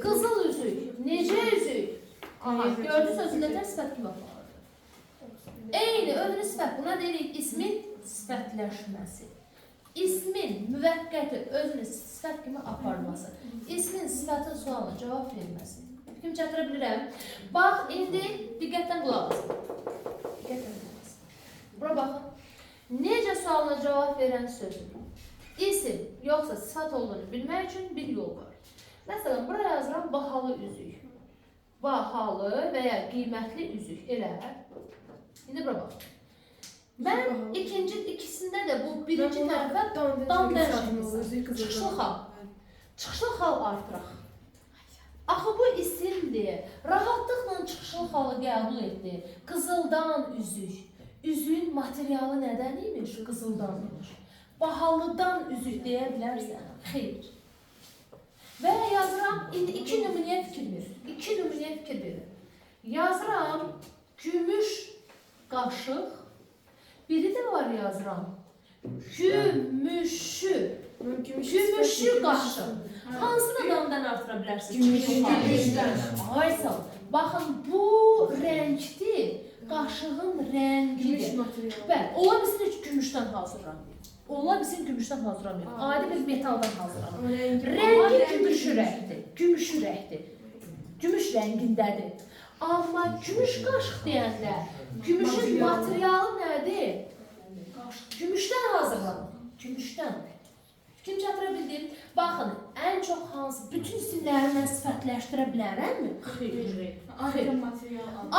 [SPEAKER 1] Qızıl üzük. Necə üzük? Gördü sözündə də sifət kimi aparır. Eyni, özünü sifət. Buna deyirik ismin sifətləşməsi. İsmin müvəqqəti özünü sifət kimi aparması. İsmin sifətin sualına cavab verməsi. Fikrim çatdıra bilirəm. Bax, indi diqqətdən qulaq asın. Bura baxın. Necə sualına cavab verən sözdür? İsim, yoxsa sifət olduğunu bilmək üçün bir yol var. Məsələn, buraya yazıram bahalı üzük. bahalı və ya qiymətli üzük elə. İndi bura bax. Mən ikisində də bu birinci tərəfə dan dəyişmişəm. Çıxışlı xal. Çıxışlı xal artıraq. Axı bu isimdir. Rahatlıqla çıxışlı xalı qəbul etdi. Qızıldan üzük. Üzüyün materialı nədən imiş? Qızıldan imiş. Bahalıdan üzük deyə bilərsən. Xeyr. Və yazıram, indi iki nümunəyə fikir verin. Yazıram, gümüş qaşıq. Biri də var yazıram, gümüşü qaşıq. Hansını damdan artıra bilərsiniz? Gümüşdən. Aysa, baxın, bu rəngdir, qaşığın rəngidir. Bəli, ola bilsin heç gümüşdən hazırlanmayın. Ola bilsin gümüşdən hazırlanmayın. Adi bir metaldan hazırlanmayın. Rəngi gümüşü rəngdir. Gümüş rəngindədir. Amma gümüş qaşıq deyəndə, gümüşün materialı nədir? Gümüşdən hazırlanır. Gümüşdən. Kim çatıra bildim? Baxın, ən çox hansı, bütün isimlərindən sifətləşdirə bilərəmmi?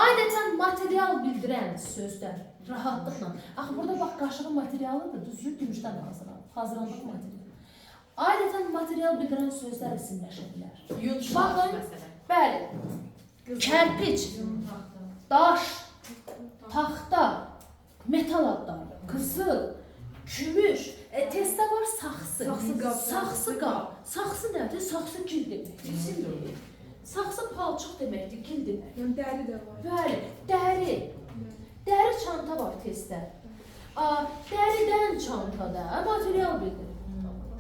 [SPEAKER 1] Adətən material bildirən sözlər, rahatlıqla. Axı, burada bax, qaşığın materialıdır, düzgün gümüşdən hazırlanmış material. Adətən material bildirən sözlər isimləşə bilər. Baxın, bəli, kərpiç, daş, taxta, metal adları, qızıl, gümüş, testdə var saxsı. Saxsı qab. Saxsı nədir? Saxsı gil deməkdir. Saxsı palçıq deməkdir, gil deməkdir.
[SPEAKER 2] Dəri də var.
[SPEAKER 1] Bəli, dəri. Dəri çanta var testdə. Dəridən çantada material bildirir.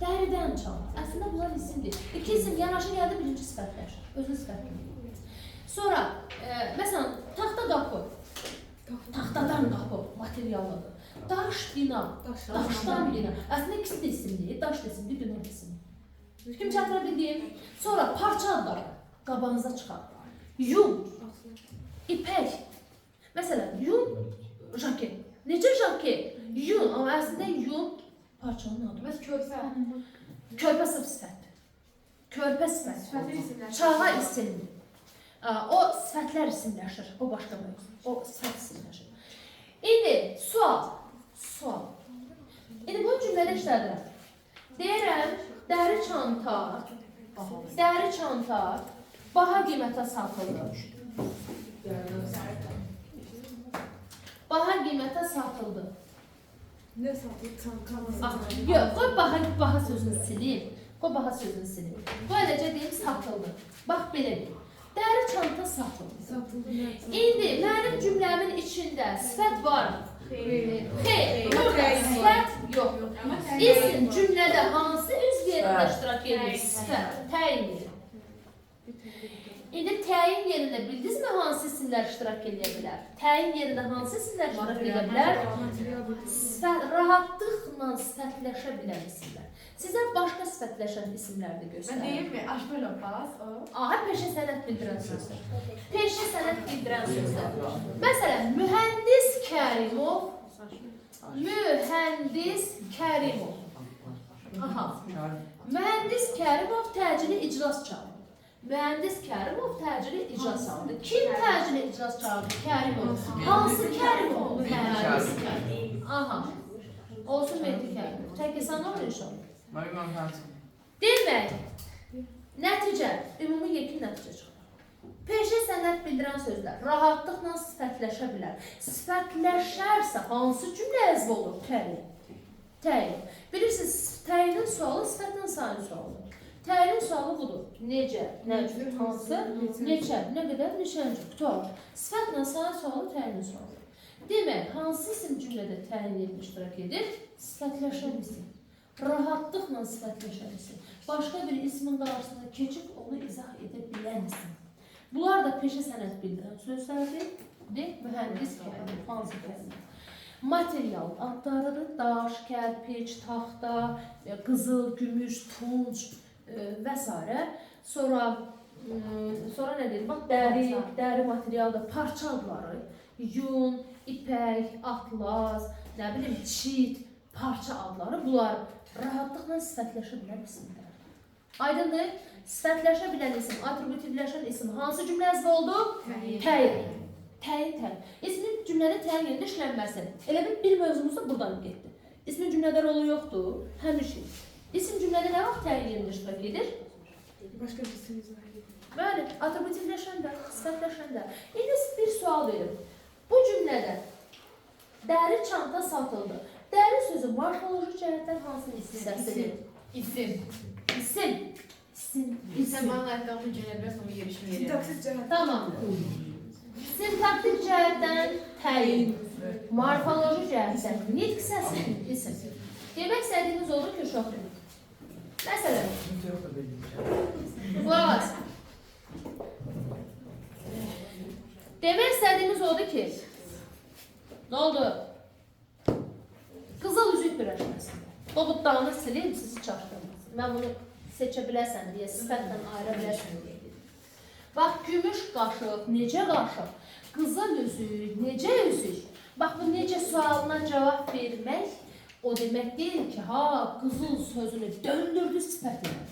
[SPEAKER 1] Dəridən çanta. Əslində bunlar isimdir. İki isim yanaşı gəldi, birinci sifətləşir. Özünü sifətləşir. Sonra, məsələn, taxta qapı. Taxtadan qapı materialıdır. Daş bina, daşdan bina. Əslində ikisi də isimdir, daş da isimdir, bina da isimdir. Kim çatıra bildiyim? Sonra parça adları qabağınıza çıxar. Yun, ipək. Məsələn, yun, jaket. Necə jaket? Yun, amma əslində yun parçanın adı.
[SPEAKER 2] Bəs körpə.
[SPEAKER 1] Körpə sırf sifətdir. Körpə sifət. Çağa isimdir. O sifətlər isimləşir, o başqa mövzu. O sifət isimləşir. İndi sual. İndi bu cümlədə işlədirəm. Deyirəm, dəri çanta baha qiymətə satıldı. Baha qiymətə satıldı.
[SPEAKER 2] Nə satıldı?
[SPEAKER 1] Yox, qoy baha sözünü silin. Bu eləcə deyim, satıldı. Bax, belə deyim. Dəri çanta satıldı. İndi mənim cümləmin içində sifət var mı? Xeyr, burada sifət yox. İsim cümlədə hansı üz yerində iştirak edir? Sifət, təyin edir. İndi təyin yerində bildinizmi hansı isimlər iştirak edə bilər? Təyin yerində hansı isimlər iştirak edə bilər? Rahatlıqla sifətləşə bilən isimlər. Sizə başqa sifətləşən isimlər də göstərir.
[SPEAKER 2] Mən deyim mi? Aşpəlopaz, o.
[SPEAKER 1] Aha, peşə sənət bildirən sözlər. Peşə sənət bildirən sözlər. Məsələn, mühəndis Kərimov. Aha. Mühəndis Kərimov təcili iclas çağırdı. Mühəndis Kərimov təcili iclas aldı. Kim təcili iclas çağırdı? Kərimov. Hansı Kərimov? Mühəndis Kərimov. Aha. Olsun Mehdi Kərimov. Çəkilsən olur inşallah. Demək, nəticə, ümumi yekun nəticə çıxır. Peşə sənət bildirən sözlər rahatlıqla sifətləşə bilər. Sifətləşərsə hansı cümlə əzv olur? Təyin. Bilirsiniz, təyinin sualı sifətlə sayın sualıdır. Təyinin sualı budur. Necə, nə cür, hansı, neçə, nə qədər, neçənci, qutar. Sifətlə sayın sualı təyinin sualı. Demək, hansı isim cümlədə təyin edib iştirak edir? Sifətləşən isim. Rahatlıqla sifətləşən isim. Başqa bir ismin qarşısına keçib onu izah edə bilən isim. Bunlar da peşə sənət bildirən sözlərdir. Mühəndis kəlimi, hansı kəlimi. Material adlarıdır. Daş, kərpiç, taxta, qızıl, gümüş, tunç və s. Sonra nə dedik? Bax, dəri materialdır, parça adları. Yun, ipək, atlas, nə bilim, çit, parça adları. Bunlar rahatlıqla sifətləşə bilən isimlər. Aydındır? sifətləşə bilən isim, atributivləşən isim hansı cümlə əzvi oldu? Təyin. Təyin. İsmin cümlənin təyin yerində işlənməsi. Elə bir mövzumuz da buradan getdi. İsmin cümlədə rolu yoxdur, həmişə. İsim cümlədə nə vaxt təyin yerində iştirak edir?
[SPEAKER 2] Başka bir şey izah edeyim.
[SPEAKER 1] Bəli, atributivləşən də, sifətləşən də. İndi bir sual verim. Bu cümlədə dəri çanta satıldı. Dəri sözü morfoloji cəhətdən hansı hissəsidir?
[SPEAKER 6] İsim.
[SPEAKER 1] İsim. İsim. İsim.
[SPEAKER 6] Zaman ayakkabı cennetmez onu gelişmeleri.
[SPEAKER 2] Sintaksis cevap.
[SPEAKER 1] Tamam. Sintaktik cəhətdən təyin. Morfoloji cəhətdən nitq səsi isim. Demək istədiyiniz oldu ki, uşaqlar. Məsələn,
[SPEAKER 3] Kimse yok da belli.
[SPEAKER 1] qulaq as. Demək istədiyimiz oldu ki, nə oldu? Qızıl üzük birləşməsində. O budağını sileyim, sizi çaşdırmaz. Mən bunu seçə biləsən deyə, sifətlə ayıra biləsən deyə. Bax, gümüş qaşıq, necə qaşıq? Qızıl üzük, necə üzük? Bax, bu necə sualına cavab vermək, o demək deyil ki, qızıl sözünü döndürdü sifətinə.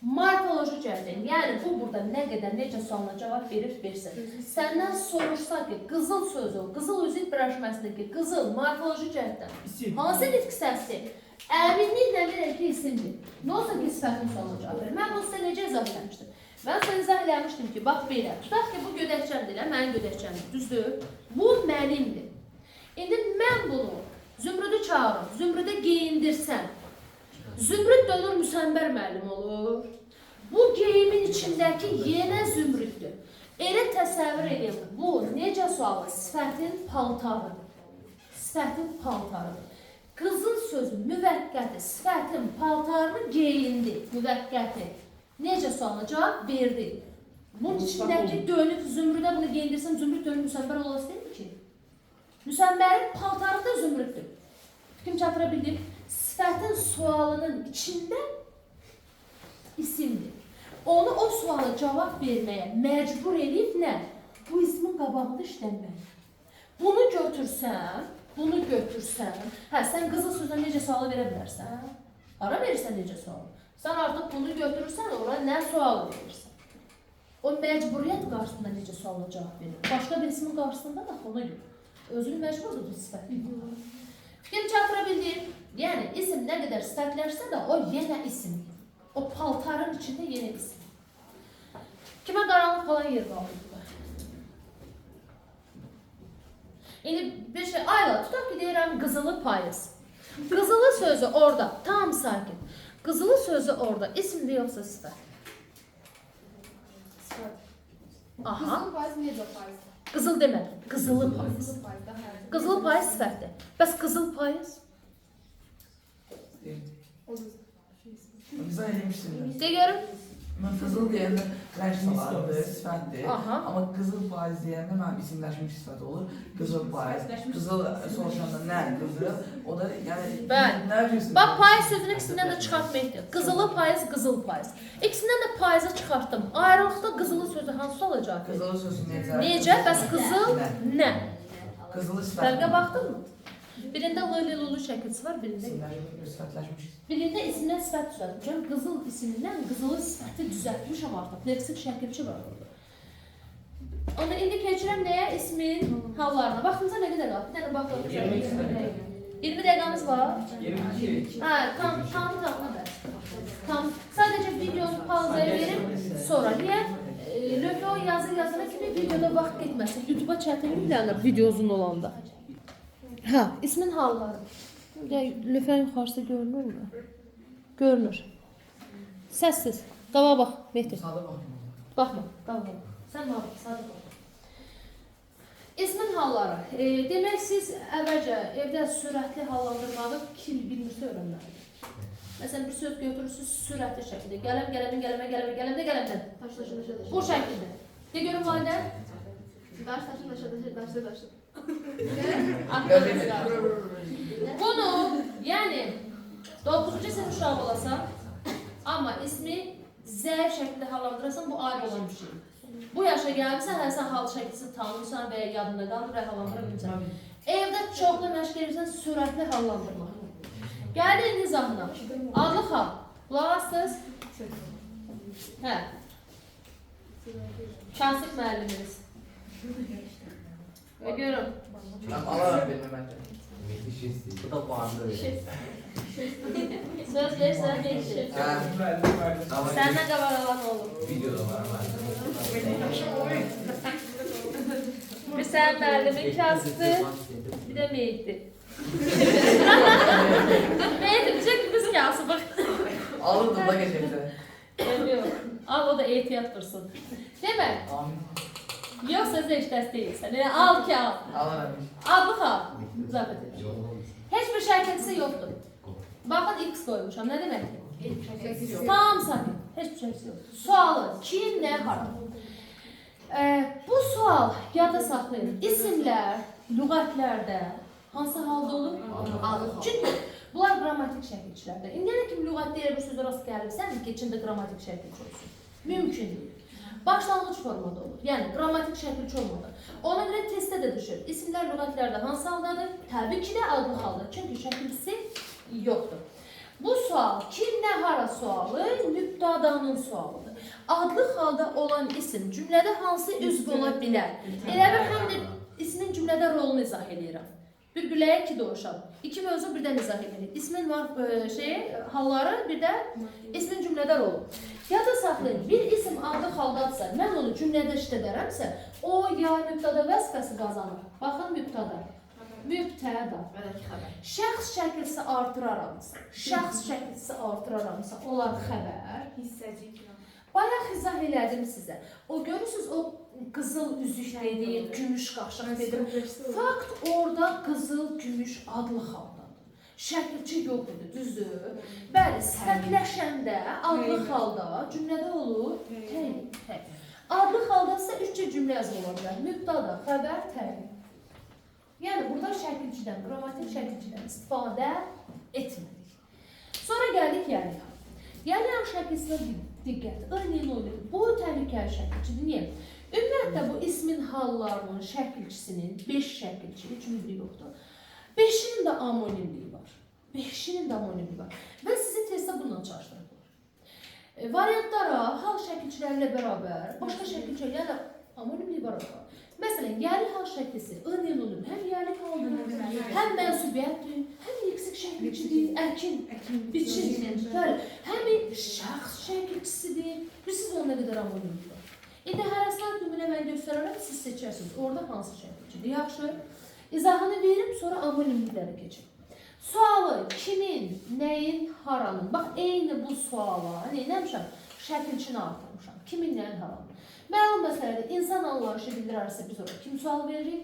[SPEAKER 1] Morfoloji cəhətdən, yəni bu burada nə qədər necə sualına cavab versin. Səndən soruşsa ki, qızıl sözü, qızıl üzük birləşməsindəki qızıl morfoloji cəhətdən
[SPEAKER 3] İsim.
[SPEAKER 1] hansı nitq səsdir? Əminliklə deyirəm ki, isimdir. Nə olsa ki, sifətin sualına cavab verir. Mən bunu sizə necə izah eləmişdim? Mən sizə izah eləmişdim ki, bax belə, tutaq ki, bu gödəkçəmdir, mənim gödəkçəmdir, düzdür? Bu mənimdir. İndi mən bunu Zümrüdü çağırım, Zümrüdü geyindirsəm, Zümrüd dönür müsəmbər müəllim olur. Bu geyimin içindəki yenə zümrüddür. Elə təsəvvür edin, bu necə sualı? Sifətin paltarıdır. Sifətin paltarıdır. Qızıl sözü müvəqqəti, sifətin paltarını geyindi, müvəqqəti. Necə sualına cavab verdi. Bunun içindəki dönüb zümrüdə bunu geyindirsəm, zümrüd dönüb müsəmbər olası deyil ki. Müsəmbərin paltarı da zümrüddür. Fikrim çatıra bildim. Sifətin sualının içində isimdir. Onu o suala cavab verməyə məcbur edib nə? Bu ismin qabağında işlənmək. Bunu götürsən, sən qızıl sözlə necə sualı verə bilərsən? Ara verirsən necə sualı? Sən artıq bunu götürürsən, ora nə sualı verirsən? O məcburiyyət qarşısında necə suala cavab verir? Başqa bir ismin qarşısında da ona görə. Özünü məcbur tutur sifətli. Fikir çatıra bildim. Yəni, isim nə qədər sifətlərsə də o yenə isimdir. O paltarın içində yenə isim. Kimə qaranlıq falan yer qaldı? İndi bir şey, ayla tutaq ki, deyirəm qızılı payız. Qızılı sözü orada, tam sakin. Qızılı sözü orada, isimdir yoxsa sifət? Aha.
[SPEAKER 6] Kızıl payız necə payız?
[SPEAKER 1] Qızıl demədim, qızılı payız.
[SPEAKER 6] Kızıl payız daha hər.
[SPEAKER 1] Qızıl payız sifətdir. Bəs qızıl payız?
[SPEAKER 3] Güzel yemişsin.
[SPEAKER 1] De görüm.
[SPEAKER 3] Ben kızıl diyende renk salardı, sifətdir.
[SPEAKER 1] Aha.
[SPEAKER 3] Ama kızıl payız diyende ben isimləşmiş sifət olur. Kızıl payız. Kızıl soruşanda nə qızıl? O da yani
[SPEAKER 1] Bəli.
[SPEAKER 3] nə bilirsin?
[SPEAKER 1] Bax, payız sözünü ikisindən də çıxartmayıqdır. Qızılı payız, qızıl payız. İkisindən də payızı çıxartdım. Ayrılıqda qızılı sözü hansı olacaq?
[SPEAKER 3] Kızılı sözü necə?
[SPEAKER 1] Necə? Bəs qızıl nə?
[SPEAKER 3] Kızılı sifət.
[SPEAKER 1] Fərqə baxdın mı? Birində lulu şəkilsi var, birində
[SPEAKER 3] Sifətləşmiş.
[SPEAKER 1] birində isimdən sifət düzəltmişəm. Qızıl ismindən qızılı sifəti düzəltmişəm artıq. Leksik şəkilçi var orada. Onda indi keçirəm nəyə? İsmin hallarına. Vaxtınıza nə qədər qaldı? Bir dənə baxalım. 20 dəqiqəmiz var.
[SPEAKER 4] 22.
[SPEAKER 1] Hə, tam bəs. Tam. Sadəcə videonu pauzaya verib sonra. Niyə? Löfə yazana kimi videoda vaxt getməsin. YouTube'a çətin yüklənir video uzun olanda. Hə, ismin halları. Löfənin yuxarısı görünürmü? Görünür. Səssiz. Qaba bax, Mehdi.
[SPEAKER 3] Sadə baxma.
[SPEAKER 1] Baxma, qaba bax. Sən bax, sadə bax. İsmin halları. Demək siz əvvəlcə evdə sürətli hallandırmağı kim bilmirsə öyrənməlidir. Məsələn, bir söz götürürsünüz sürətli şəkildə. Gələmdən. Bu şəkildə. De görün validə.
[SPEAKER 6] Daş.
[SPEAKER 1] Bunu, yəni 9-cu sinif uşağı olasan, amma ismi zəif şəkildə hallandırasan, bu ayrı olan bir şey. Bu yaşa gəlmişsən, hər sən hal şəkilsi tanımırsan və ya yadında qalır və hallandıra bilmirsən. Evdə çoxlu məşq edirsən, sürətli hallandırmaq. Gəlir nizamına. Adlı hal. Qulaq astınız. Hə. Kasıb müəllimimiz. Və görün.
[SPEAKER 3] Tamam, alaram benim bence.
[SPEAKER 5] Bu da vardı.
[SPEAKER 1] Söz versən verir. Səndən qabaq alan olur.
[SPEAKER 5] Videoda var ama.
[SPEAKER 1] Bir sən müəllimin kasıbdır, bir də meyitdir. Meyitdir, bizə ki biz kasıbıq.
[SPEAKER 3] Alırdım da geçekte.
[SPEAKER 1] Yox, al o da ehtiyat dursun. Demək,
[SPEAKER 3] Amin.
[SPEAKER 1] yoxsa heç dəst deyilsən. Yəni al ki al.
[SPEAKER 3] Alaram.
[SPEAKER 1] Adlıq al. Zəhmət edir. Heç bir şərkətisi yoxdur. Baxın X qoymuşam. Nə demək? Tam sakit. Heç bir şərkətisi yoxdur. Sualı kim, nə, hara? Bu sual yada saxlayın. İsimlər lüğətlərdə hansı halda olur? Çünki bunlar qrammatik şəkilçilərdir. İndiyə kimi lüğət deyir, bir sözə rast gəlibsən, keçində qrammatik şəkilçi olsun. Mümkün deyil. Başlanğıc formada olur. Yəni qrammatik şəkilçi olmadı. Ona görə testdə də düşür. İsimlər lüğətlərdə hansı haldadır? Təbii ki də adlı halda. Çünki şəkilçisi yoxdur. Bu sual kim, nə, hara sualı mübtədanın sualıdır. Adlı halda olan isim cümlədə hansı üzv ola bilər? Elə bir həm də ismin cümlədə rolunu izah edirəm. Bir güləyə iki doğuşam. İki mövzu birdən izah edilir. İsmin var halları, bir də ismin cümlədə rolu. Yada saxlayın, bir isim adlı haldadırsa, mən onu cümlədə işlədərəmsə, o ya mübtəda vəzifəsi qazanır. Baxın mübtəda. Mübtəda. Şəxs şəkilsi artıraramsa, onlar xəbər. Bayaq izah elədim sizə. O görürsünüz, o qızıl üzük dedim, gümüş qaşıq dedim. Fakt orada qızıl, gümüş adlı haldadır. Şəkilçi yox idi, düzdür? Bəli, sifətləşəndə adlı halda cümlədə olur təyin. Adlı halda isə üç cümlə yazılı ola bilər. Mübtada, xəbər, təyin. Yəni burada şəkilçidən, qrammatik şəkilçidən istifadə etmədik. Sonra gəldik yəli hal. Yəli hal şəkilçisinə diqqət. Örneğin olur. Bu təhlükəli şəkilçidir. Niyə? Ümumiyyətlə bu ismin hallarının şəkilçisinin 5 şəkilçi, heç müdür yoxdur. 5'inin də amonimliyi var. 5'inin də amonimliyi var. Və sizi testdə bununla çalışdırırlar. Variantlara hal şəkilçilərlə bərabər başqa şəkilçilər, yəni amonimliyi var orada. Məsələn, yəli hal şəkilsi örneğin olur. Həm yəli haldır, həm mənsubiyyətdir, həm leksik şəkilçidir, əkin, biçin, həm şəxs şəkilçisidir. Bilirsiniz onun nə qədər amonimliyi var. İndi hərəsindən nümunə mən göstərərəm, siz seçərsiniz. Orada hansı şəkilçidir? Yaxşı. İzahını verim, sonra amonimliklərə keçin. Sualı kimin, nəyin, haranın. Bax, eyni bu suala neyləmişəm? Şəkilçini artırmışam. Kimin, nəyin, haranın. Məlum məsələdə insan anlayışı bildirərsə biz orada kim sual veririk?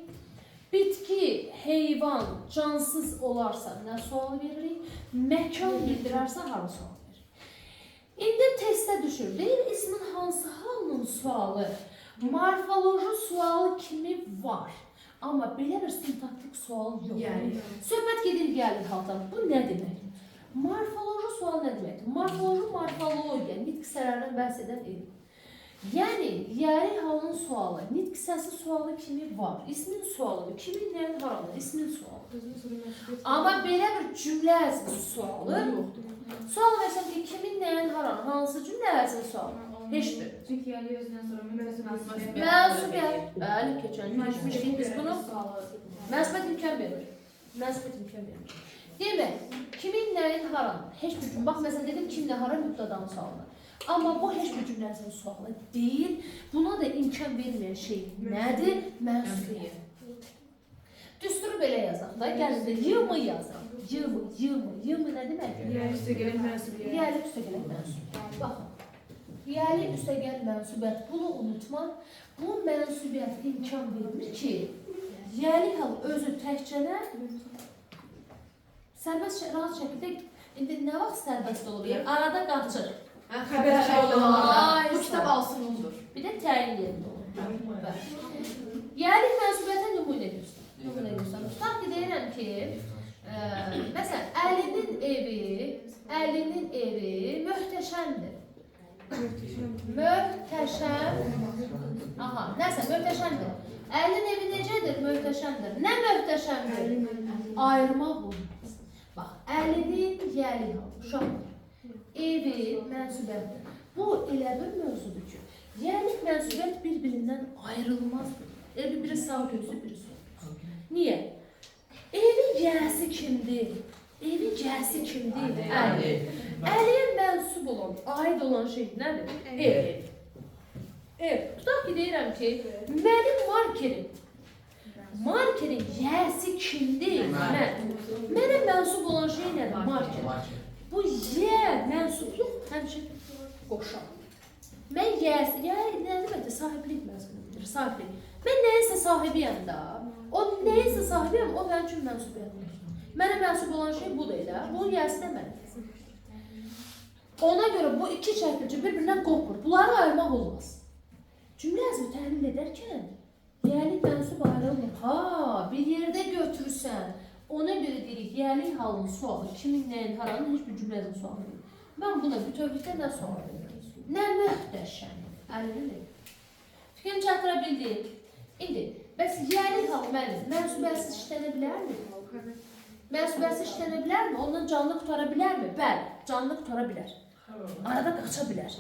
[SPEAKER 1] Bitki, heyvan, cansız olarsa nə sual veririk? Məkan bildirərsə hara sual veririk? İndi testə düşür. Deyir, ismin hansı halının sualı? Morfoloji sualı kimi var. Amma belə bir sintaktik sual yox. Söhbət gedir gəlir haldan. Bu nə demək? Morfoloji sual nə deməkdir? Morfoloji, morfologiya, nitq hissələrindən bəhs edən elm. Yəni, yəri halın sualı, nitq hissəsi sualı kimi var. İsmin sualıdır. Kimin, nəyin, haranın? İsmin sualı. Amma belə bir cümlə əzmi sualı yoxdur. Sual versəm ki, kimin, nəyin, haranın? Hansı cümlə əzmi sualı? Heçdir. Mənsubiyyət. Bəli, keçən düşmüşdük biz bunu. Mənsubiyyət imkan verir. Mənsubiyyət imkan verir. Demək, kimin, nəyin, haranın? Heç bir cümlə. Bax, məsələn, dedim, kimlə, hara mübtədanın sualı. Amma bu heç bir cümləsinin sualı deyil. Buna da imkan verməyən şey nədir? Mənsubiyyət. Düsturu belə yazaq da, gəlin də yığmı yazaq. Yığmı nə deməkdir?
[SPEAKER 2] Yəni üstə gələn mənsubiyyət.
[SPEAKER 1] Yəni üstə gələn mənsubiyyət. Baxın. Yəni üstəgəl mənsubiyyət, bunu unutma. Bu mənsubiyyət imkan vermir ki, yəni hal özü təkcələ sərbəst rahat şəkildə, indi nə vaxt sərbəst olur? Arada qaçır.
[SPEAKER 2] Xəbər
[SPEAKER 1] Bu kitab alsınımdır. Bir də təyin yerində olur. Yəni mənsubiyyətə nümunə göstərir. Tutaq ki, deyirəm ki, məsələn, Əlinin evi möhtəşəmdir. Möhtəşəm. Aha, nəsə, möhtəşəmdir. Əlin evi necədir? Möhtəşəmdir. Nə möhtəşəmdir? Ayırmaq olmaz. Bax, Əlinin yəli hal, uşaqdır. Evi mənsubiyyətdir. Bu elə bir mövzudur ki, yəni mənsubiyyət bir-birindən ayrılmazdır. Elə biri sağ gözü, biri sol. Niyə? Evin yəsi kimdir? Evin yəsi kimdir? Əli. Əliyə mənsub olan, aid olan şey nədir? Ev. Ev. Tutaq ki, deyirəm ki, mənim markerin yəsi kimdir? Mən. Mənə mənsub olan şey nədir? Marker. Bu yə mənsubluq həmişə qoşar. Mən yəsi, nə deməkdir? Sahiblik məzmunidir, sahiblik. Mən nəyəsə sahibiyəm da, o nəyəsə sahibiyəm, o mənim üçün mənsubiyyətdir. Mənə mənsub olan şey budur elə, bunun yəsi də mənimdir. Ona görə bu iki şəkilci bir-birindən qopur. Bunları ayırmaq olmaz. Cümlə yazımı təhlil edərkən, yəni mənsub ayrılmır. Ha, bir yerdə götürürsən, ona görə deyirik, yəni halın sualı, kimin, nəyin, haranın heç bir cümlə yazımı sualı deyil. Mən buna bütövlükdə nə sual verirəm? Nə möhtəşəm, əlini. Fikrini çatıra bildim. İndi, bəs yəni hal mənim mənsubiyyətsiz işlənə bilərmi? Mənsubiyyətsiz işlənə bilərmi? Ondan canlı qutara bilərmi? Bəli, canlı qutara bilər. Arada qaça bilər.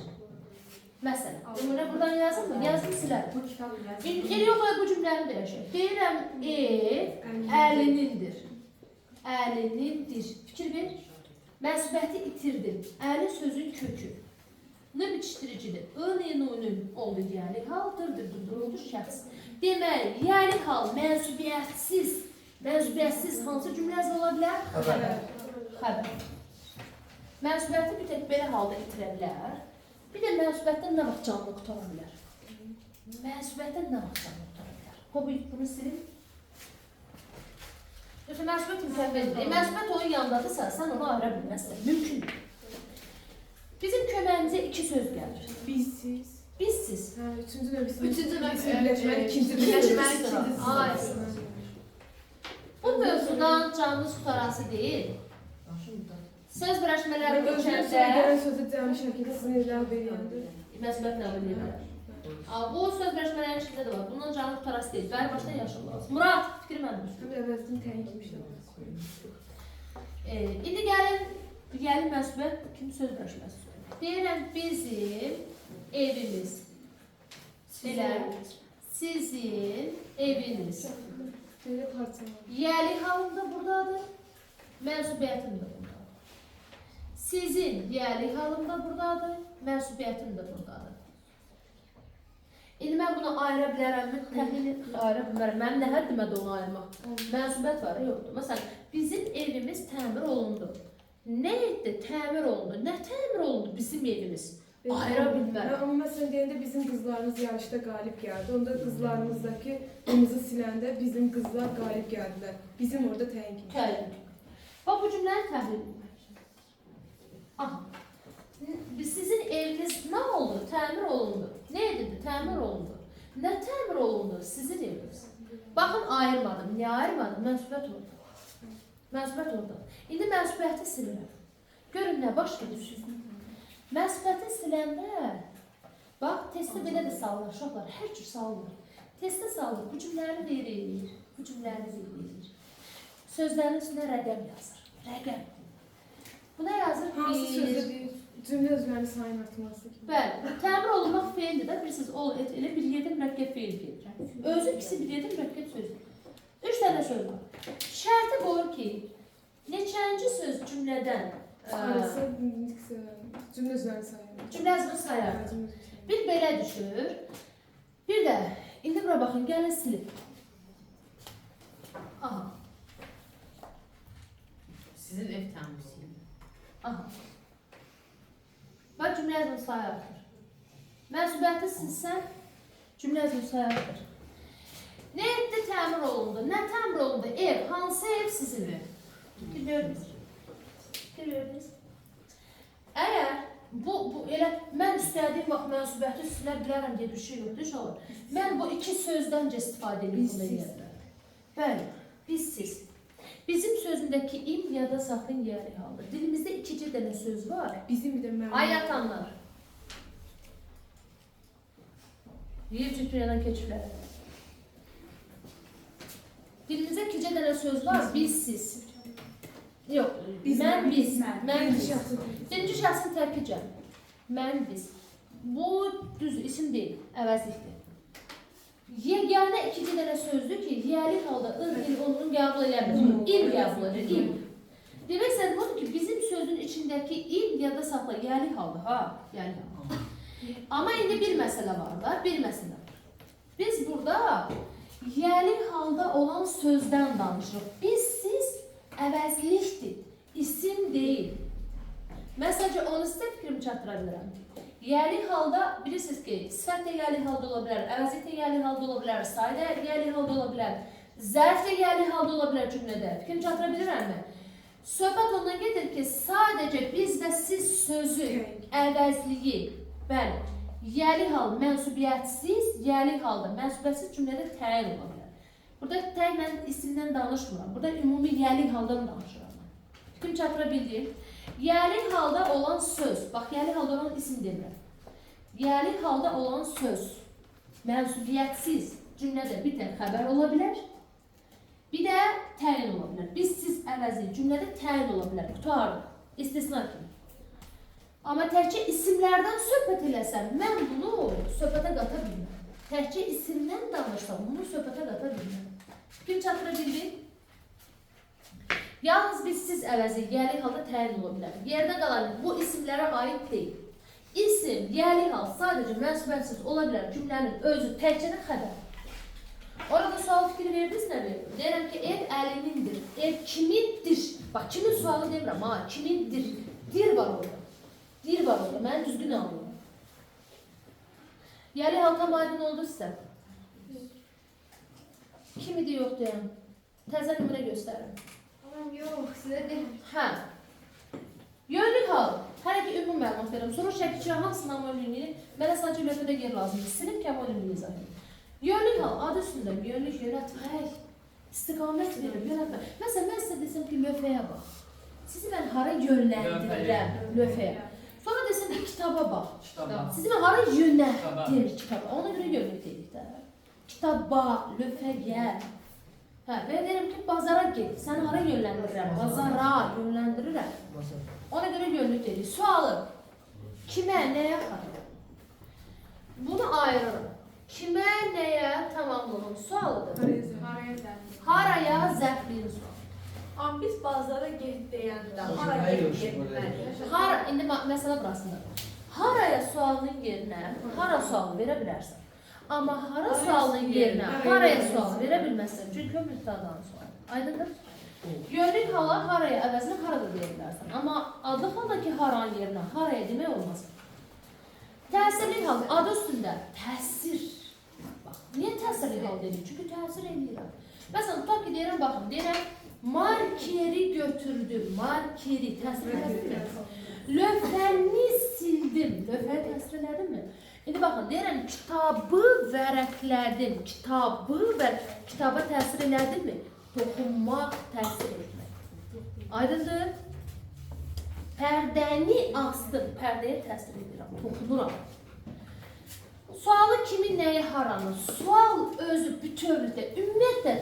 [SPEAKER 1] Məsələn, bunu buradan yazım mı? Yazdım silərəm. İndi yox, bu cümləni deyəcək. Deyirəm, ev əlinindir. Əlinindir. Fikir ver. Mənsubiyyəti itirdim. Əli sözün kökü. Ne biçiştiricidir? Ön oldu yani hal, oldu şəxs. Deməli, yəni hal mənsubiyyətsiz hansı cümlə yazıla bilər? Xəbər. Mənsubiyyəti bir tek belə halda itirə bilər. Bir də mənsubiyyətdən nə vaxt canlı qutara bilər? Mənsubiyyətdən nə vaxt canlı qutara bilər? Qobu, bunu silin. Yoxsa mənsubiyyət mükəmməldir. Mənsubiyyət onun yanındadırsa, sən onu ayıra bilməzsən. Mümkündür. Bizim köməyimizə iki söz gəlir.
[SPEAKER 2] Bizsiz.
[SPEAKER 1] Bizsiz.
[SPEAKER 2] Hə, üçüncü növbəsi.
[SPEAKER 6] Üçüncü növbəsi.
[SPEAKER 2] Birləşməli, ikinci
[SPEAKER 1] birləşməli,
[SPEAKER 2] birləşməli.
[SPEAKER 1] Ay. Bu mövzudan canımız qutarası deyil. Söz birləşmələri
[SPEAKER 2] Özünüzə gələn sözü cəmi şəkildə sizin evlər veriyəndir.
[SPEAKER 1] Məsələt nə bilirlər. Bu söz birləşmələrin içində də var. Bundan canımız qutarası deyil. Bəri başdan yaşam lazım. Murat, fikri mənim.
[SPEAKER 2] Əvvəldən təyin etmişdim.
[SPEAKER 1] İndi gəlin məsuliyyət kimi söz birləşməsi. Deyirəm, bizim evimiz. Belə, sizin eviniz.
[SPEAKER 2] Belə parçalar.
[SPEAKER 1] Yəli halında buradadır, mənsubiyyətim də buradadır. Sizin yəli halında buradadır, mənsubiyyətim də buradadır. İndi mən bunu ayıra bilərəmmi? Təhlil ayıra bilmərəm. Mənim nə həddimə onu ayırmaq? Mənsubiyyət var, yoxdur. Məsələn, bizim evimiz təmir olundu. Nə etdi? Təmir olundu. Nə təmir olundu bizim evimiz? Ayıra bilmərəm.
[SPEAKER 2] Amma məsələn deyəndə bizim qızlarımız yarışda qalib gəldi. Onda qızlarımızdakı qımızı siləndə bizim qızlar qalib gəldilər. Bizim orada təyin kimi.
[SPEAKER 1] Təyin. Bax bu cümləni təhlil etmək. Aha. Sizin eviniz nə oldu? Təmir olundu. Nə edildi? Təmir olundu. Nə təmir olundu? Sizin eviniz. Baxın, ayırmadım. Niyə ayırmadım? Mənsubiyyət orada. Mənsubiyyət orada. İndi mənsubiyyəti silirəm. Görün nə baş verir. Mənsubiyyəti siləndə, bax, testdə belə də salınır, uşaqlar, hər cür salınır. Testdə salınır, bu cümlələri verir, bu cümlələri verir. Sözlərin üstünə rəqəm yazır, rəqəm. Buna yazır bir...
[SPEAKER 2] Hansı sözdə bir cümlə özlərini sayın artması kimi?
[SPEAKER 1] Bəli, təmir olunmaq feildir də, bilirsiniz, elə bir yerdə mürəkkəb feil gedir. Özü ikisi bir yerdə mürəkkəb sözdür. 3 dənə söz var. Şərti qoyur ki, neçənci söz cümlədən
[SPEAKER 2] Arası cümlə özlərini sayın.
[SPEAKER 1] Cümlə yazını sayar. Bir belə düşür. Bir də, indi bura baxın, gəlin silin. Aha.
[SPEAKER 4] Sizin ev təmizliyi.
[SPEAKER 1] Aha. Bax, cümlə yazını sayardır. Mənsubiyyəti silsən, cümlə yazını sayardır. Nə etdi? Təmir olundu. Nə təmir olundu? Ev. Hansı ev sizindir? Fikir verdiniz. Fikir verdiniz. Əgər bu elə mən istədiyim vaxt mənsubiyyəti silə bilərəm deyə bir şey yoxdur inşallah. Mən bu iki sözdən istifadə edib bunda yerlər. Bəli, bizsiz. Bizim sözündəki im ya da saxın yeri haldır. Dilimizdə ikinci dənə söz var.
[SPEAKER 2] Bizim bir də mənim.
[SPEAKER 1] Ay yatanlar. Yiyib cütüyədən keçirlər. Dilimizdə ikinci dənə söz var, bizsiz. Yox, mən, biz. Mən, biz. Birinci şəxsin tərki cəm. Mən, biz. bu düz isim deyil, əvəzlikdir. Yeganə iki dənə sözdür ki, yiyəlik halda il onun qəbul eləmir. İl qəbul edir, il. Demək istədim odur ki, bizim sözün içindəki il yada saxla, yiyəlik halda, ha, yiyəlik halda. Amma indi bir məsələ var da, bir məsələ var. Biz burada yiyəlik halda olan sözdən danışırıq. Siz əvəzlikdir, isim deyil. Məsəlcə, onu sizə fikrimi çatdıra bilirəm. Yiyəlik halda, bilirsiniz ki, sifət də yiyəlik halda ola bilər, əvəzlik də yiyəlik halda ola bilər, say da yiyəlik halda ola bilər, zərf də yiyəlik halda ola bilər cümlədə. Fikrimi çatdıra bilirəmmi? Söhbət ondan gedir ki, sadəcə biz və siz sözü, əvəzliyi, bəli, yiyəlik hal, mənsubiyyətsiz, yiyəlik halda, mənsubiyyətsiz cümlədə təyin ola bilər. Burada təyin mən isimdən danışmıram, burada ümumi yiyəlik haldan danışıram. Fikrimi çatdıra bildiyim. Yiyəlik halda olan söz, bax, yiyəlik halda olan isim demirəm. Yiyəlik halda olan söz, mənsubiyyətsiz cümlədə bir tək xəbər ola bilər, bir də təyin ola bilər. Biz, siz əvəzi cümlədə təyin ola bilər, qutarıq, istisna kimi. Amma təkcə isimlərdən söhbət eləsəm, mən bunu söhbətə qata bilməm. Təkcə isimdən danışsam, bunu söhbətə qata bilməm. Fikrim çatdıra bildik? Yalnız biz, siz əvəzi yiyəlik halda təyin ola bilər. Yerdə qalan bu isimlərə aid deyil. İsim, yiyəlik hal sadəcə mənsubiyyətsiz ola bilər cümlənin özü təkcə də xəbər. Orada sual fikri verdiniz nə verir? Deyirəm ki, ev əlinindir, ev kimindir? Bax, kimin sualı demirəm, ha, kimindir? Dir var orada. Dir var orada, mən düzgün anlıyorum. Yiyəlik hal tam aydın oldu sizə. Kim idi yox deyəm? Təzə nümunə göstərin.
[SPEAKER 6] Yox, sizə deyim.
[SPEAKER 1] Hə. Yönlük hal. Hələ ki, ümum məlumat verirəm. Sonra şəkilçi hansının amolinliyi, mənə sadəcə lövhədə yer lazımdır. Silib ki, amolinliyi izah edim. Yönlük hal, adı üstündə yönlük, yönətmək, istiqamət verir, yönətmək. Məsələn, mən sizə desəm ki, lövhəyə bax. Sizi mən hara yönləndirirəm, lövhəyə. Sonra desəm ki, kitaba bax. Sizi mən hara yönləndirir kitaba. Ona görə yönlük deyirik də. Kitaba, lövhəyə. Hə, və deyirəm ki, bazara get, səni hara yönləndirirəm? Bazara yönləndirirəm. Ona görə yönlük deyirik. Sualı, kimə, nəyə xarab? Bunu ayırırım. Kimə, nəyə tamamlığın sualıdır? Haraya zərfliyin sualı.
[SPEAKER 7] Amma biz bazara get deyəndə, hara getməliyik?
[SPEAKER 1] Hara, indi məsələ burasındadır. Haraya sualının yerinə, hara sualı verə bilərsən. Amma hara sualının yerinə, haraya sual verə bilməzsən. Çünki o mübtədanın sualı. Aydındır? Yönlük hala haraya əvəzinə harada deyə bilərsən. Amma adlı haldakı haranın yerinə haraya demək olmaz. Təsirli hal, adı üstündə təsir. Bax, niyə təsirli hal dedik? Çünki təsir edirəm. Məsələn, tutaq ki, deyirəm, baxın, deyirəm, markeri götürdüm, markeri təsir elədim. Lövhəni sildim, lövhəyə təsir elədim mi? İndi baxın, deyirəm, kitabı vərəqlədim, kitaba təsir elədim mi? Toxunmaq, təsir etmək. Aydındır? Pərdəni astım, pərdəyə təsir edirəm, toxunuram. Sualı kimin, nəyi, haranı? Sual özü bütövlükdə, ümumiyyətlə,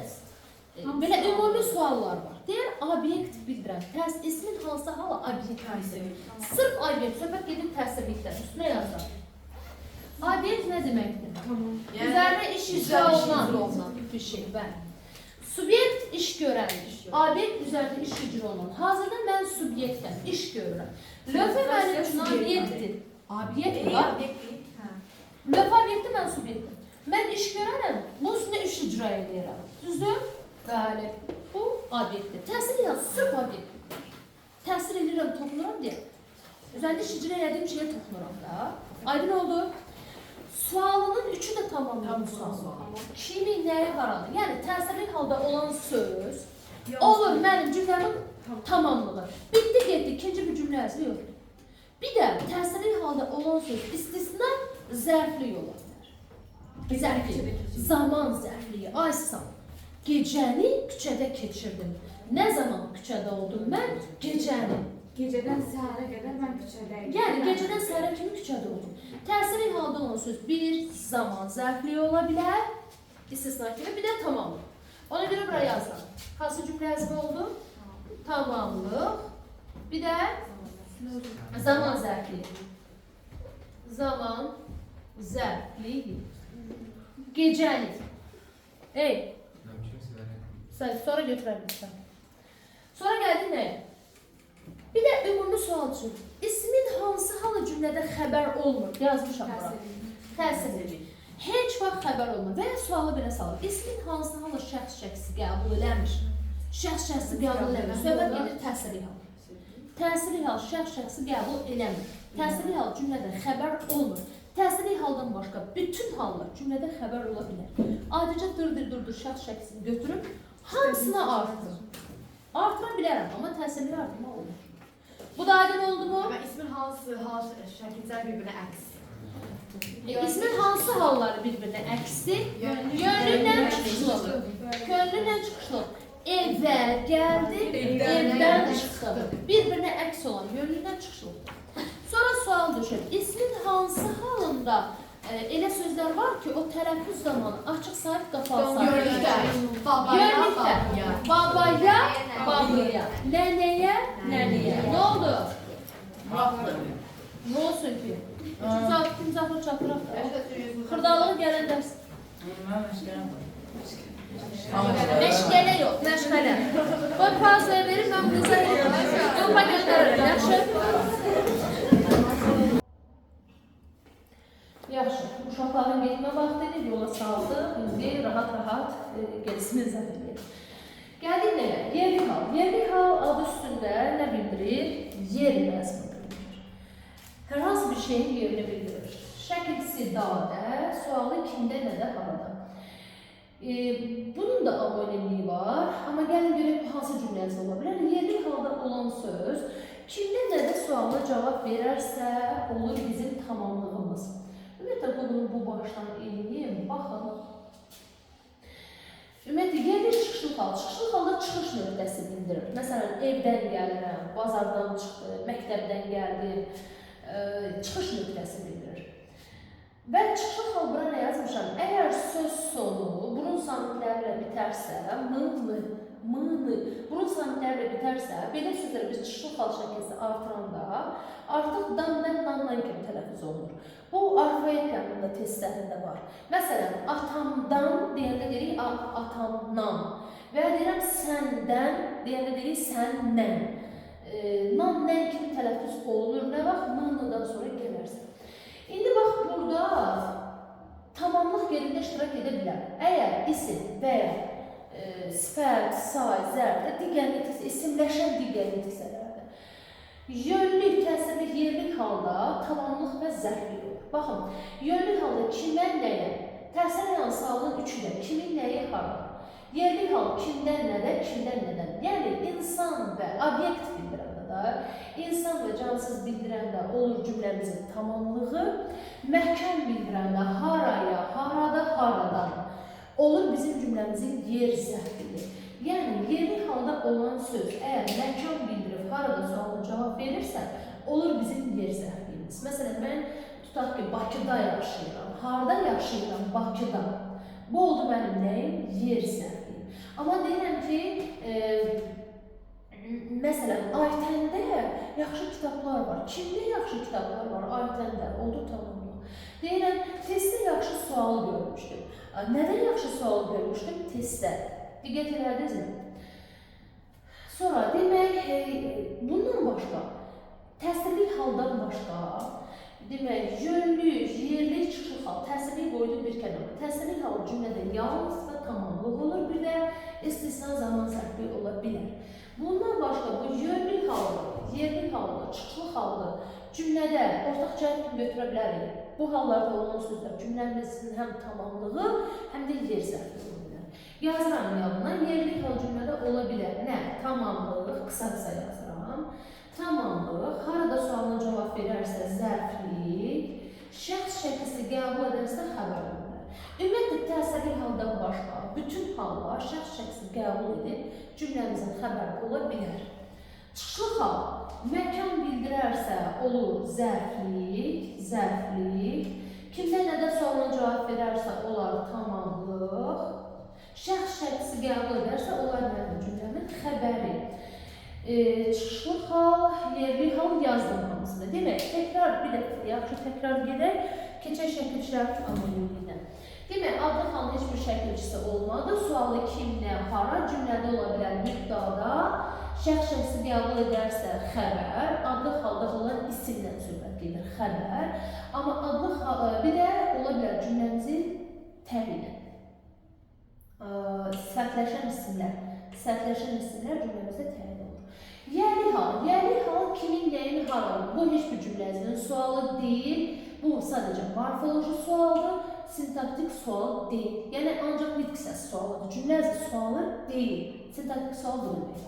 [SPEAKER 1] belə ümumi suallar var. Deyir, obyekt bildirəm. İsmin hansı hala obyekt bildirir? Sırf obyekt, söhbət gedib təsirlikdən, üstünə yazar. Obyekt nə deməkdir? Üzərində iş icra olunan bir şey, bəli. Subyekt iş görəndir. Obyekt üzərində iş icra olunan. Hazırda mən subyektəm, iş görürəm. Lövhə mənim üçün obyektdir. Obyekt var. Lövhə obyekti, mən subyektim. Mən iş görərəm, bunun üstündə iş icra edirəm. Düzdür? Bəli. Bu obyektdir. Təsir edirəm, sırf obyektdir. Təsir edirəm, toxunuram deyə. Üzərində iş icra elədiyim şeyə toxunuram da. Aydın oldu? Sualının üçü də tamamlanmış sual. Kimi, nəyə haralı? Yəni, təsirli halda olan söz olur mənim cümləmin tamamlığı. Bitti, getdi, ikinci bir cümlə əzli yoxdur. Bir də təsirli halda olan söz istisna zərfli ola bilər. Zərfli, zaman zərfliyi, aysan. Gecəni küçədə keçirdim. Nə zaman küçədə oldum mən? Gecəni.
[SPEAKER 7] Gecədən səhərə qədər mən küçədəyim.
[SPEAKER 1] Yəni, gecədən səhərə kimi küçədə oldum. Təsirli halda olan söz bir zaman zərfliyi ola bilər, istisna kimi, bir də tamamlıq. Ona görə buraya yazdım. Hansı cümlə yazma oldu? Tamamlıq, bir də zaman zərfliyi. zaman, zərflik, gecəlik. Ey, sən sonra götürəbilirsən. Sonra gəldik nəyə? Bir də ümumi sual üçün. İsmin hansı halı cümlədə xəbər olmur? Yazmışam bura. Təsirli. Heç vaxt xəbər olmur. Və ya sualı belə salır. İsmin hansı halı şəxsi qəbul eləmir? Şəxsi qəbul eləmir. Söhbət gedir təsirli hal. Təsirli hal şəxsi qəbul eləmir. Təsirli hal cümlədə xəbər olmur. Təsirli haldan başqa bütün hallar cümlədə xəbər ola bilər. Adicə durdur şəxsini götürüb hamısına artır. Artıra bilərəm, amma təsirli artırma olmur. Bu da aydın oldu mu?
[SPEAKER 7] Ama ismin hansı şəkillər bir-birinə əks?
[SPEAKER 1] İsmin hansı halları bir-birinə əksi? Yönlüklə çıxışlı. Könlüklə çıxışlı. Evə gəldi, evdən çıxdı. Bir-birinə əks olan yönlüklə çıxışlı. Sonra sual düşür. İsmin hansı halında elə sözlər var ki, o tələffüz zamanı açıq sahib qapalı sahib. Yönlükdə. Babaya, babaya. Nənəyə, nənəyə. Nə oldu? Nə olsun ki? Timzahlı çatıraq da. Xırdalığı gələn dərs.
[SPEAKER 3] Mən məşqələm var.
[SPEAKER 1] Məşqələ yox, məşqələ. O pauzaya verir, mən bunu izah edirəm. Yopa göndərirəm, yaxşı? Yaxşı, uşaqların getmə vaxtıydı, yola saldıq, indi rahat-rahat gerisini izah edir. Gəldik nəyə? Yerli hal. Yerli hal adı üstündə nə bildirir? Yer məzmunu bildirir. Hər hansı bir şeyin yerini bildirir. Şəkilsi dadə, sualı kimdə, nədə, harada. Bunun da abonemliyi var, amma gəlin görək hansı cümləsi ola bilər. Yerli halda olan söz kimdə, nədə sualına cavab verərsə olur bizim tamamlığımız. Ümumiyyətlə, bunu bu başdan eləyim, baxın. Ümumiyyətlə, yerli çıxışlı hal. Çıxışlı halda çıxış nöqtəsi bildirir. Məsələn, evdən gəlirəm, bazardan çıxdı, məktəbdən gəldim, çıxış nöqtəsi bildirir. Və çıxışlı hal bura nə yazmışam? Əgər söz sonu burun samitlərlə bitərsə, burun samitlərlə bitərsə, belə sözləri biz çıxışlı hal şəkilsi artıranda artıq damdan nandan kimi tələffüz olunur. Bu, orfoepiyanın da testlərində var. Məsələn, atamdan deyəndə deyirik atamdan və ya deyirəm səndən deyəndə deyirik səndən. Nan, nən kimi tələffüz olunur, nə vaxt nanlıdan sonra gələrsə. İndi bax, burada tamamlıq yerində iştirak edə bilər. Əgər isim və ya sifət, say, zərb, digər nitqsə, isimləşən digər nitqsələrdir. Yönlük, təsirli, yerlik halda tamamlıq və zərflik olur. Baxın, yönlük halda kimə, nəyə? Təsirli hal sualın üçüdə, kimin, nəyi, harada? Yerlik hal kimdən, nədə, kimdən, nədən? Yəni, insan və obyekt bildirəndə da, insan və cansız bildirəndə olur cümləmizin tamamlığı, məkan bildirəndə haraya, harada, haradan olur bizim cümləmizin yer zərfliyi. Yəni, yerli halda olan söz əgər məkan bildirib harada sualına cavab verirsə, olur bizim yer zərfliyimiz. Məsələn, mən tutaq ki, Bakıda yaşayıram. Harada yaşayıram? Bakıda. Bu oldu mənim nəyim? Yer zərfliyim. Amma deyirəm ki, məsələn, Aytəndə yaxşı kitablar var. Kimdə yaxşı kitablar var? Aytəndə. Oldu tamamlı. Deyirəm, testdə yaxşı sual görmüşdüm. Nədən yaxşı sual görmüşdüm? Testdə. Diqqət elədinizmi? Sonra, demək, bundan başqa, təsirli haldan başqa, demək, yönlük, yerlik, çıxışlı hal, təsirli qoyduğum bir kənara. Təsirli hal cümlədə yalnız və tamamlıq olur, bir də istisna zaman zərfli ola bilər. Bundan başqa, bu yönlük halda, yerlik halda, çıxışlı halda cümlədə ortaq cəhət kimi götürə bilərik. Bu hallarda olan sözlər cümləmizin həm tamamlığı, həm də yer zərfli ola bilər. Yazıram yanına, yerlik hal cümlədə ola bilər. Nə? Tamamlıq, qısa-qısa yazıram. Tamamlıq, harada sualına cavab verərsə zərflik, şəxs şəkilsi qəbul edərsə xəbər olunur. Ümumiyyətlə, təsirli haldan başqa bütün hallar şəxs şəkilsi qəbul edib cümləmizin xəbəri ola bilər. Çıxışlı hal, məkan bildirərsə olur zərflik, zərflik, kimdə nədə sualına cavab verərsə olar tamamlıq, şəxs şəkilsi qəbul edərsə olar mənim cümləmin xəbəri. Çıxışlı hal, yerli hal yazdım hamısında. Demək, təkrar Bir də yaxşı təkrar gedək. Keçək şəkilçilərin anonimliyinə. Demək, adlı xanın heç bir şəkilçisi olmadı. Sualı kim, nə, hara cümlədə ola bilər mübdada. Şəxsi qəbul edərsə xəbər, adlı xalda olan isimlə söhbət gedir xəbər. Amma bir də ola bilər cümləmizin təhlili. Sifətləşən isimlər cümləmizdə təhlil olur. Yəli hal kimin, nəyin, haranın. Bu heç bir cümləmizin sualı deyil. Bu sadəcə morfoloji sualdır, sintaktik sual deyil. Yəni ancaq nitq səsi sualıdır. Cümləmizin sualı deyil. Sintaktik sual deyil.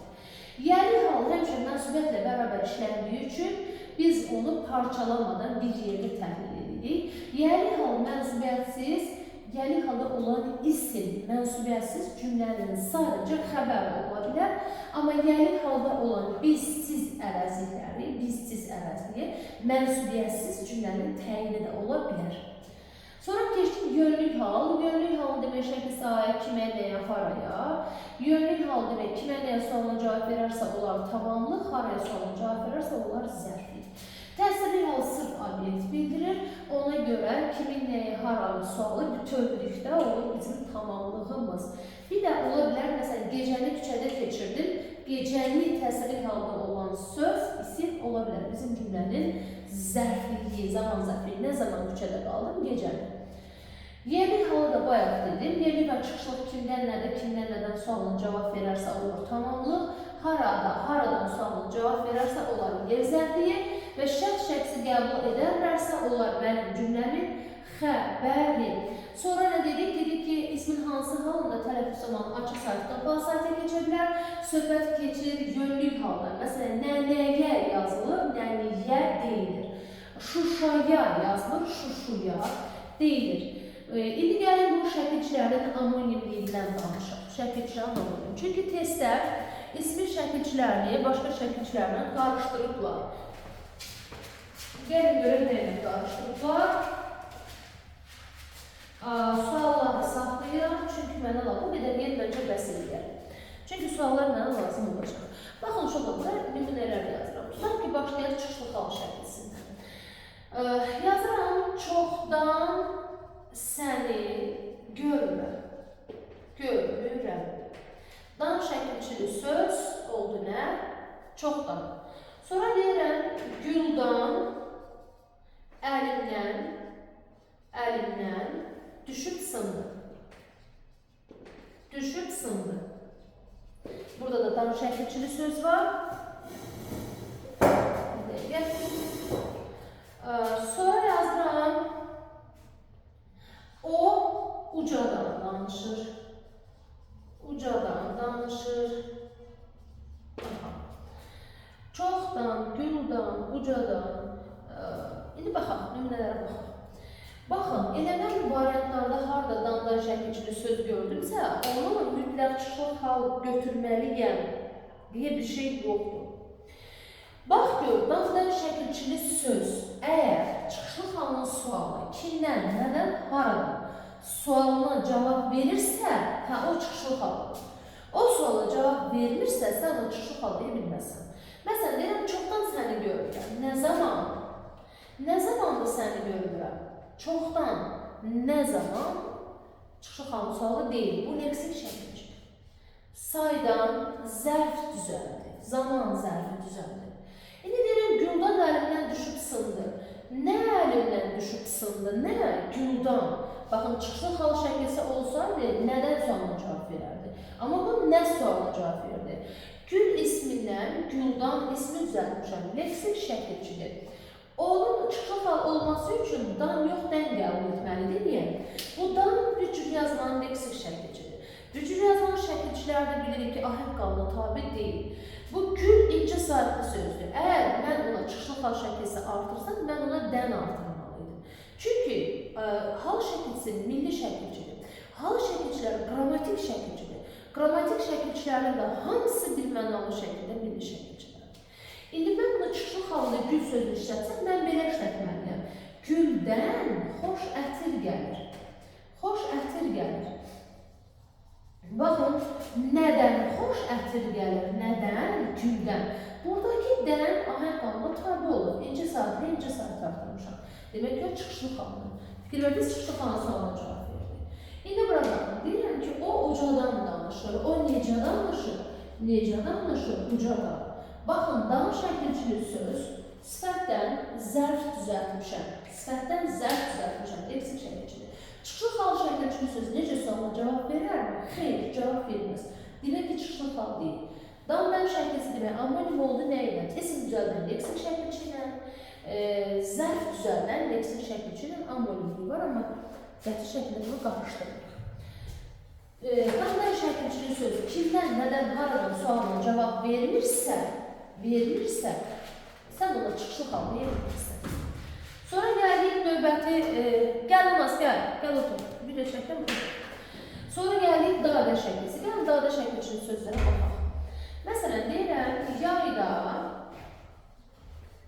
[SPEAKER 1] Yəli hal həmişə mənsubiyyətlə bərabər işləndiyi üçün biz onu parçalamadan bir yerdə təhlil edirik. Yəli hal mənsubiyyətsiz, yəli halda olan isim mənsubiyyətsiz cümlənin sadəcə xəbəri ola bilər. Amma yəli halda olan biz-siz əvəzliyi mənsubiyyətsiz cümlənin təyini də ola bilər. Sonra keçdik yönlük hal. Yönlük hal demək şəkil sahə kimə, nəyə, haraya. Yönlük hal demək kimə, nəyə sualına cavab verərsə onlar tamamlıq, haraya sualına cavab verərsə onlar zərflik. Təsirli hal sırf obyekt bildirir. Ona görə kimin, nəyə, haranın sualı bütövlükdə olur bizim tamamlığımız. Bir də ola bilər, məsələn, gecəni küçədə keçirdim. Gecəni təsirli halda olan söz, isim ola bilər bizim cümlənin zərfliyi, zaman zərfliyi. Nə zaman küçədə qaldım? Gecəni. Yerli halı da bayaq dedim. Yerli və çıxışlıq kimdən nədən sualına cavab verərsə olur tamamlıq. Haradan sualına cavab verərsə onlar yer zərfliyi və şəxsi qəbul edərlərsə onlar mənim cümləmin xəbəri. Sonra nə dedik? Dedik ki, ismin hansı halında tələffüz zamanı açıq saytı, qapalı sayta keçə bilər. Söhbət keçir yönlük halda. Məsələn, nəyə yazılır, nəniyə deyilir. Şuşaya yazılır, şuşuya deyilir. İndi gəlin bu şəkilçilərin anonimliyindən danışaq. Şəkilçilərin anonim. Çünki testlər ismin şəkilçilərini başqa şəkilçilərlə qarışdırıblar. Gəlin görək nəyə qarışdırıblar. Sualları saxlayıram, çünki mənə bu qədər yer məncə bəs edir. Çünki suallar mənə lazım olacaq. Baxın, uşaqlar, nümunələr yazıram. Tutaq ki, başlayaq çıxışlı xal şəkilsindən. Yazıram, çoxdan səni görürəm. Dan şəkilçili söz oldu nə? Çoxdan. Sonra deyirəm, güldan, əlimdən, düşüb sındı. Burada da dan şəkilçili söz var. Sonra yazıram. O ucadan danışır. Çoxdan, güldan, ucadan. İndi baxaq, nümunələrə baxaq. Baxın, elə mən variantlarda harada dan şəkilçili söz gördümsə, onu mütləq çıxışlıq hal götürməliyəm deyə bir şey yoxdur. Bax gör, dan şəkilçili söz əgər çıxışlıq halının sualı kimdən, nədən, haradan sualına cavab verirsə, o çıxışlıq hal. O suala cavab vermirsə, sən o çıxışlıq hal deyə bilməzsən. Məsələn, deyirəm, çoxdan səni görürəm. Nə zaman? Nə zamandır səni görürəm? Çoxdan, nə zaman? Çıxışlıq halının sualı deyil. Bu leksik şəkilçidir. Saydan zərf düzəldi. Zaman zərfi düzəldi. İndi deyirəm, güldan əlimdən düşüb sındı. Nə əlimdən düşüb sındı? Nə? Güldan. Baxın, çıxışlıq hal şəkilsi olsaydı, nədən sualına cavab verərdi? Amma bu nə sualına cavab verdi? Gül ismindən güldan ismi düzəltmişəm. Leksik şəkilçidir. Onun çıxışlıq hal olması üçün dan yox, dən qəbul etməlidir. Niyə? Bu dan bir cür yazılan leksik şəkilçidir. Bir cür yazılan şəkilçilərdə bilirik ki, ahəng qalına tabi deyil. Bu gül incə saatlı sözdür. Əgər mən ona çıxışlıq hal şəkilsi artırsam, mən ona dən artırmalıydım. Çünki hal şəkilsi milli şəkilçidir. Hal şəkilçiləri qrammatik şəkilçidir. Qrammatik şəkilçilərin də hamısı bilmənalı şəkildə milli şəkilçidir. İndi mən buna çıxışlıq halında gül sözünü işlətsəm, mən belə işlətməliyəm. Güldən xoş ətir gəlir. Xoş ətir gəlir. Baxın, nədən xoş ətir ətir gəlir. Nədən? Güldən. Buradakı dən ahəng qanuna tabi olur. İnci saat artırmışam. Demək ki, o çıxışlı xanımdır. Fikir verdiniz, çıxışlı xanım sualına cavab verdi. İndi burada deyirəm ki, o ucadan danışır. O necə danışır? Necə danışır? Ucadan. Baxın, dan şəkilçili söz sifətdən zərf düzəltmişəm. Leksik şəkilçili. Çıxışlı xal şəkilçili söz necə sualına cavab verərmi? Xeyr, cavab verməz. Demək ki, çıxışlı xal deyil. Dan şəkilçisi demək, anonim oldu nə ilə? İsim düzəldən leksik şəkilçi ilə, zərf düzəldən leksik şəkilçi ilə anonimliyi var, amma qəti şəkildə bunu qarışdırır. Dan şəkilçili söz kimdən, nədən, haradan sualına cavab vermirsə, sən ona çıxışlı xal verilmirsən. Sonra gəldik növbəti, gəl otur, bir də şəkil otur. Sonra gəldik dadə şəkilçisi. Gəlin dadə şəkilçili sözlərə baxaq. Məsələn, deyirəm, yayda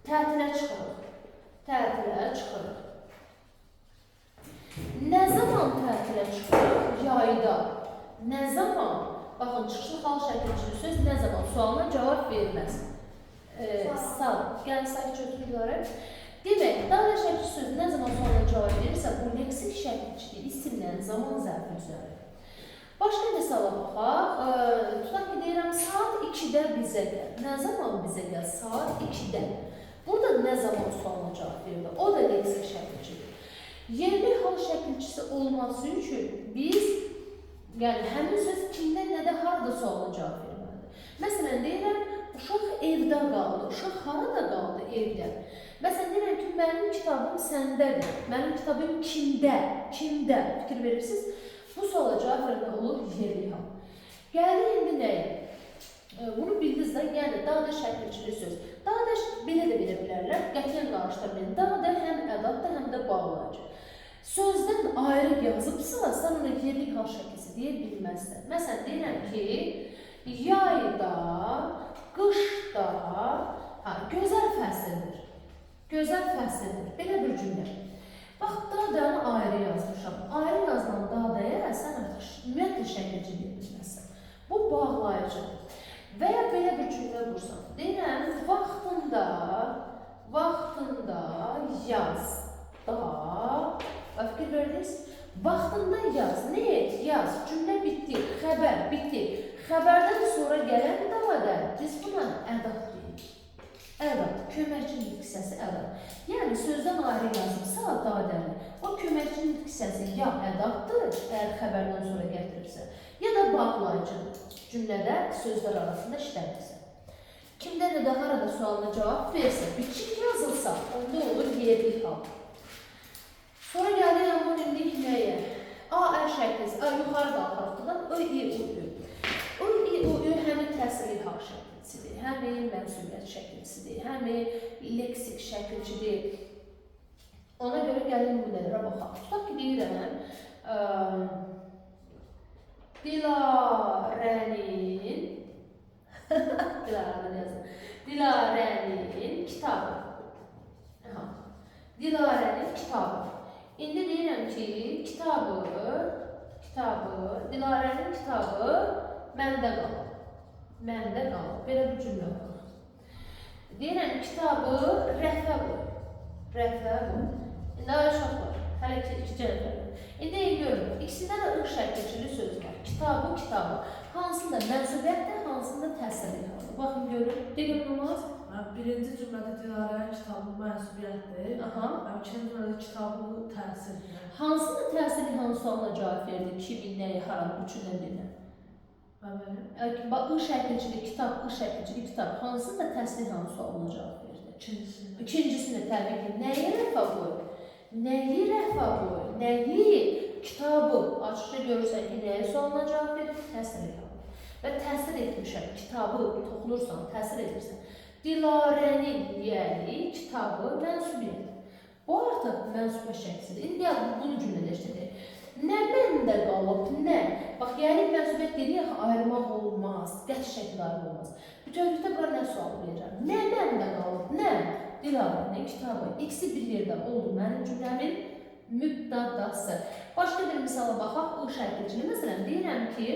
[SPEAKER 1] tətilə çıxırıq. Nə zaman tətilə çıxırıq? Yayda. Nə zaman? Baxın, çıxışlı xal şəkilçili söz nə zaman? Sualına cavab verməz. Sağ, gəlin sayı çötürüklərə. Demək, dadə şəkilçili söz nə zaman sualına cavab verirsə, bu leksik şəkilçili isimlə zaman zərfi düzəlir. Başqa misala baxaq. Tutaq ki, deyirəm, saat 2-də bizə gəl. Nə zaman bizə gəl? Saat 2-də. Burada nə zaman sualına cavab verir? O da leksik şəkilçidir. Yerli hal şəkilçisi olması üçün biz, yəni həmin söz kimdə, nədə, harada sualına cavab verməlidir. Məsələn, deyirəm, uşaq evdə qaldı. Uşaq harada qaldı? Evdə. Məsələn, deyirəm ki, mənim kitabım səndədir. Mənim kitabım kimdə? Fikir verirsiniz? Bu suala cavab verən olur yerli hal. Gəlir indi nəyə? Bunu bildiniz də, yəni dadə şəkilçili söz. Dadə belə də bilə bilərlər, qətiyyən qarışdırmayın. Dadə həm ədatdır, həm də bağlayıcı. Sözdən ayrı yazıbsa, sən ona yerli hal şəkilçisi deyə bilməzsən. Məsələn, deyirəm ki, yayda, qışda, gözəl fəsildir. Belə bir cümlə. Bax, dadanı ayrı yazmışam. Ayrı yazılan dadaya sən artıq ümumiyyətlə şəkilçi deyə bilməzsən. Bu bağlayıcıdır. Və ya belə bir cümlə qursan. Deyirəm, vaxtında yaz. Fikir verdiniz? Vaxtında yaz. Nə et? Yaz. Cümlə bitdi. Xəbər bitdi. Xəbərdən sonra gələn davada biz buna ədat deyirik. Ədat, köməkçilik hissəsi ədat. Yəni, sözdən ayrı yazıbsa dadəni, o köməkçilik hissəsi ya ədatdır, əgər xəbərdən sonra gətirirsə, ya da bağlayıcıdır. Cümlədə sözlər arasında işlənirsə. Kimdən də harada sualına cavab versə, biçik yazılsa, onda olur yerli hal. Sonra gəlir anonimlik nəyə? A şəkilsi, yuxarı qalxardıqdan o həmin təsirli hal şəkilçisidir, həmin mənsubiyyət şəkilçisidir, həmin leksik şəkilçidir. Ona görə gəlin nümunələrə baxaq. Tutaq ki, deyirəm, Dilarənin kitabı. İndi deyirəm ki, Dilarənin kitabı məndə qalır. Belə bir cümlə var. Deyirəm, kitabı rəfə qoy. İndi aşağılar, hələ ki, iki cənəblər. İndi görün, ikisində də ıq şəkilçili söz var. Kitabı. Hansında mənsubiyyətdir, hansında təsirli qalır. Baxın, görün, deyim olmaz.
[SPEAKER 8] Birinci cümlədə Dilarənin kitabı mənsubiyyətdir. İkinci cümlədə kitabı təsirli.
[SPEAKER 1] Hansında təsirli hansı sualına cavab verdi? Kimin, nəyi, haranı, üçündən bilinə? Iq şəkilçili kitab. Hansında təsirli hansı sualına cavab verdi? İkincisində təbii ki, nəyi rəfə qoy? Nəyi? Kitabı. Açıqca görürsən ki, nəyi sualına cavab verir? Təsirli qalır. Və təsir etmişəm, kitabı toxunursan, təsir edirsən. Dilarənin, yəni kitabı mənsubiyyət. Bu artıq mənsubiyyət şəkilsidir. İndi bunu cümlələşdirir. Nə məndə qalıb, nə? Bax, yəni mənsubiyyət dedik, ayırmaq olmaz, qəti şəkildə ayrı olmaz. Bütövlükdə bura nə sual verirəm? Nə məndə qalıb, nə? Dilarənin kitabı. İkisi bir yerdə oldu mənim cümləmin mübtədası. Başqa bir misala baxaq, o şəkilçili. Məsələn, deyirəm ki,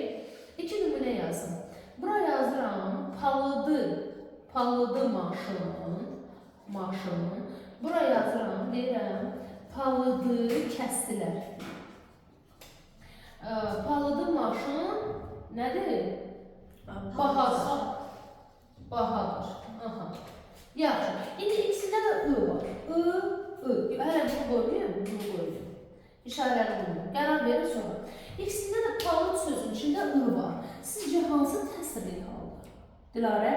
[SPEAKER 1] iki nümunə yazın. Bura yazıram palıdı maşının. Buraya yazıram, deyirəm, palıdı kəsdilər. Palıdı maşın nədir? Bahadır. Bahadır. Aha. Yaxşı. İndi ikisində də ı var. I. Hələ bunu qoymayayım, bunu qoyayım. İşarəli bunu. Qərar verir sonra. İkisində də palıd sözünün içində ı var. Sizcə hansı təsdiq haldır? Dilarə?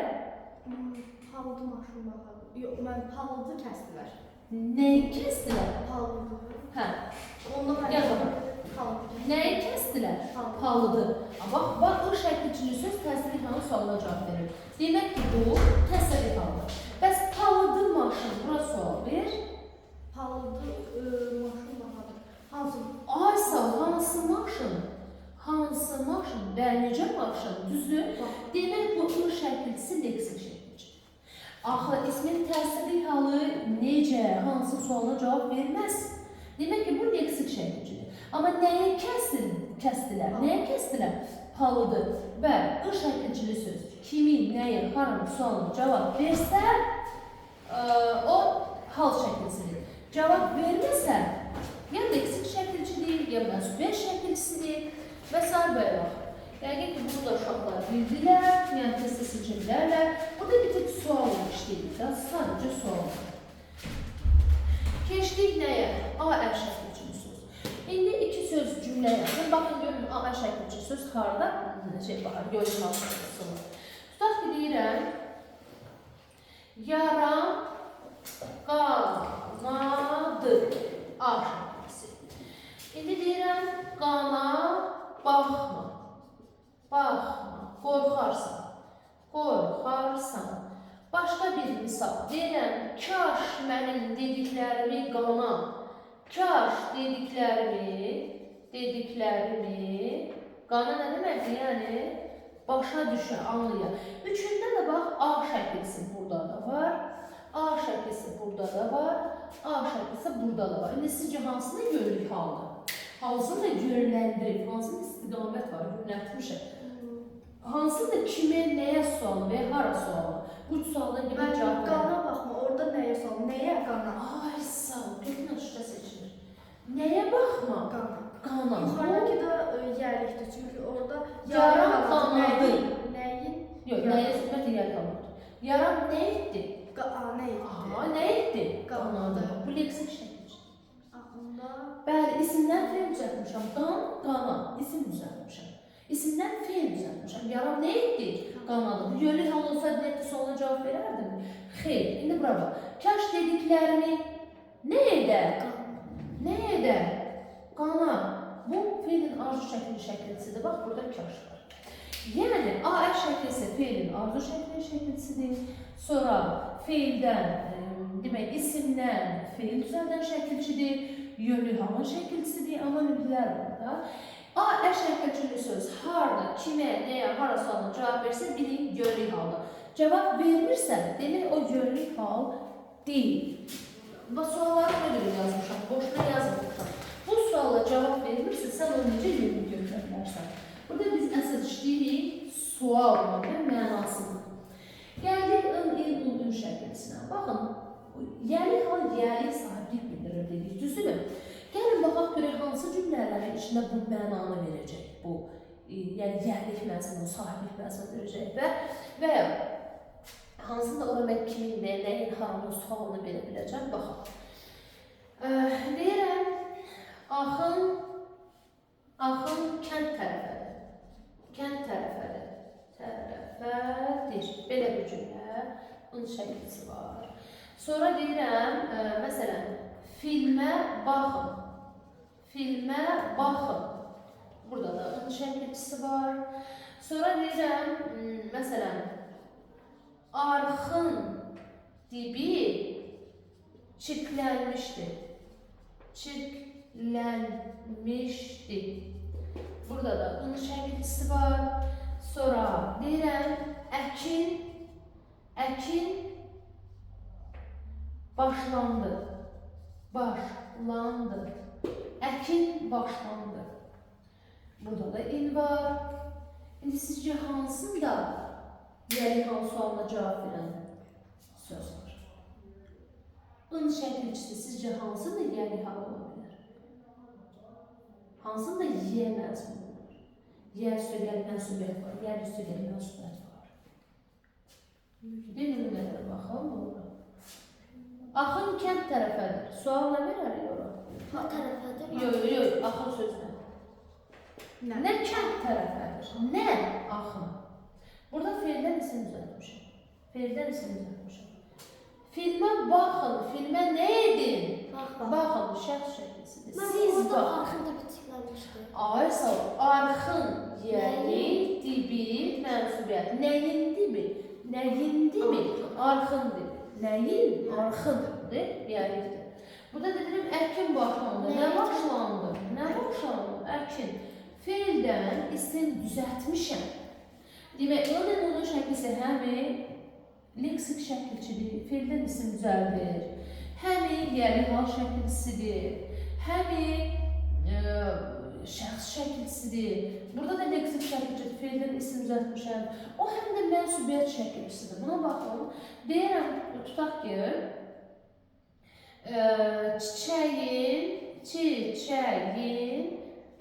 [SPEAKER 6] Palıdı maşın bahadır. Yox, mən palıdı kəsdilər.
[SPEAKER 1] Nəyi kəsdilər?
[SPEAKER 6] Palıdı.
[SPEAKER 1] Hə.
[SPEAKER 6] Onda mən
[SPEAKER 1] Gəl bax.
[SPEAKER 6] palıdı.
[SPEAKER 1] Nəyi kəsdilər? Palıdı. Bax, o şəkilçili söz təsdiq halının sualına cavab verir. Demək ki, bu təsdiq halıdır. Bəs palıdı maşın, bura sual ver.
[SPEAKER 6] Palıdı maşın bahadır. Hansı?
[SPEAKER 1] Ay sağ ol, hansı maşın? Hansı maşın? Bəli, necə maşın? Düzdür? Demək bu ı şəkilçisi leksik şəkilçi. Axı ismin təsdiq halı necə, hansı sualına cavab verməz. Demək ki, bu leksik şəkilçidir. Amma nəyə kəsdilər? Nəyə kəsdilər? Palıdı. Bəli, ı şəkilçili söz kimin, nəyin, haranın sualına cavab versə, o hal şəkilçisidir. Cavab verməsə, ya leksik şəkilçidir, ya məsuliyyət şəkilçisidir və s. belə. Yəqin ki, bunu da uşaqlar bildilər, yəni testi seçimlərlə. Burada bir tek sual işləyir, sadəcə sual. Keçdik nəyə? A-ə şəkilçili söz. İndi iki söz cümlə yazın. Baxın, görün, A-ə şəkilçili söz harada? Baxın, görün, baxın. Tutaq ki, deyirəm, yaram qanadı A şəkilçisi. İndi deyirəm, qana baxma. Baxma, qorxarsan. Başqa bir misal, deyirəm, kaş mənim dediklərimi qana, kaş dediklərimi, qana nə deməkdir, yəni başa düşə, anlaya. Üçündə də bax, A şəkilsi burada da var, A şəkilsi burada da var, A şəkilsi burada da var. İndi sizcə hansını görürük halda? Hansını da yönləndirib, hansını istiqamət var, yönlətmişək. Hansını da kimə, nəyə sualı və hara sualı? Bu sualda gibi cavab verir.
[SPEAKER 6] Qana baxma, orada nəyə sual? Nəyə qana?
[SPEAKER 1] Ay sağ ol, götürün açıqda seçilir. Nəyə baxma?
[SPEAKER 6] Qana.
[SPEAKER 1] Qana.
[SPEAKER 6] Yuxarıdakı da yerlikdir, çünki orada
[SPEAKER 1] Yaram qanadı.
[SPEAKER 6] Nəyin?
[SPEAKER 1] Yox, nəyə zülmət irəli qalmadı. Yaram nə etdi?
[SPEAKER 6] Qana etdi.
[SPEAKER 1] Aha, nə etdi?
[SPEAKER 6] Qanadı.
[SPEAKER 1] Bu leksik şəkilçi.
[SPEAKER 6] Onda
[SPEAKER 1] Bəli, isimdən feil düzəltmişəm. Qana, isim düzəltmişəm. İsimdən feil düzəltmişəm. Yaram nə etdi? Qanadı. Bu yönlü hal olsaydı netli sonuna cavab verərdim. Xeyr, indi bura bax. Kaş dediklərini nə edər? Nə edər? Qana. Bu feilin arzu şəkilçisidir. Bax, burada kaş var. Yəni, A-ə şəkilsi feilin arzu şəkilçisidir. Sonra feildən, demək, isimdən feil düzəldən şəkilçidir. Yönlü halın şəkilçisidir, amma nüvlər var da. A-ə şəkilçili söz harada, kimə, nəyə, hara sualına cavab versə, bilin yönlü halda. Cavab vermirsə, demək o yönlü hal deyil. Bu sualları ona görə yazmışam, boşuna yazmışam. Bu suala cavab vermirsə, sən onu necə yönlü görə bilərsən? Burada biz əsas işləyirik sual və mənasını. Gəldik ın şəkilçisinə. Baxın, yəli hal yəli sahiblik bildirir dedik, düzdür? Gəlin, baxaq görək hansı cümlələrin içində bu mənanı verəcək, bu, yəni yərlik məzmunu, sahiblik məzmunu verəcək və ya hansında ora mən kimin və nəyin, haranın sualını verə biləcəm, baxaq. Deyirəm, axın kənd tərəfədir. Kənd tərəfədir. Belə bir cümlə, ın şəkilçisi var. Sonra deyirəm, məsələn, filmə baxın. Filmə baxın. Burada da ın şəkilçisi var. Sonra deyirəm, məsələn, arxın dibi çirklənmişdir. Çirklənmişdir. Burada da ın şəkilçisi var. Sonra deyirəm, əkin başlandı. Əkin başlandı. Burada da in var. İndi sizcə hansında yəli hal sualına cavab verən ın şəkilçisi sizcə hansında yəli hal ola bilər? Hansında yə məzmunu var? Yə üstə gəl mənsubiyyət var, yə üstə gəl mənsubiyyət var. Deyin nümunələrə baxalım, olur. Axın kənd tərəfədir. Sual nə verərik ora?
[SPEAKER 6] Ha tərəfədir.
[SPEAKER 1] Yox, axın sözünə. Nə kənd tərəfədir, nə axın. Burada feildən isim düzəltmişəm. Feildən isim düzəltmişəm. Filmə baxın, filmə nə edin? Baxın, şəxs şəkilsidir. Siz baxın.
[SPEAKER 6] Arxında bitikləmişdir.
[SPEAKER 1] Ay sağ ol, arxın, yəni dibi, mənsubiyyət. Nəyin dibi? Nəyin dibi? Arxın dibi. Nəyin? Arxındır, yəlikdir. Burada dedim, əkin başlandı. Nə başlandı? Nə başlandı? Əkin. Feildən isim düzəltmişəm. Demək, onun şəkilsi həmi leksik şəkilçidir, feildən isim düzəldir. Həmi yəli hal şəkilçisidir. Həmi şəxs şəkilçisidir. Burada da leksik şəkilçidir, feildən isim düzəltmişəm. O həm də mənsubiyyət şəkilçisidir. Buna baxın. Deyirəm, tutaq ki, çiçəyin,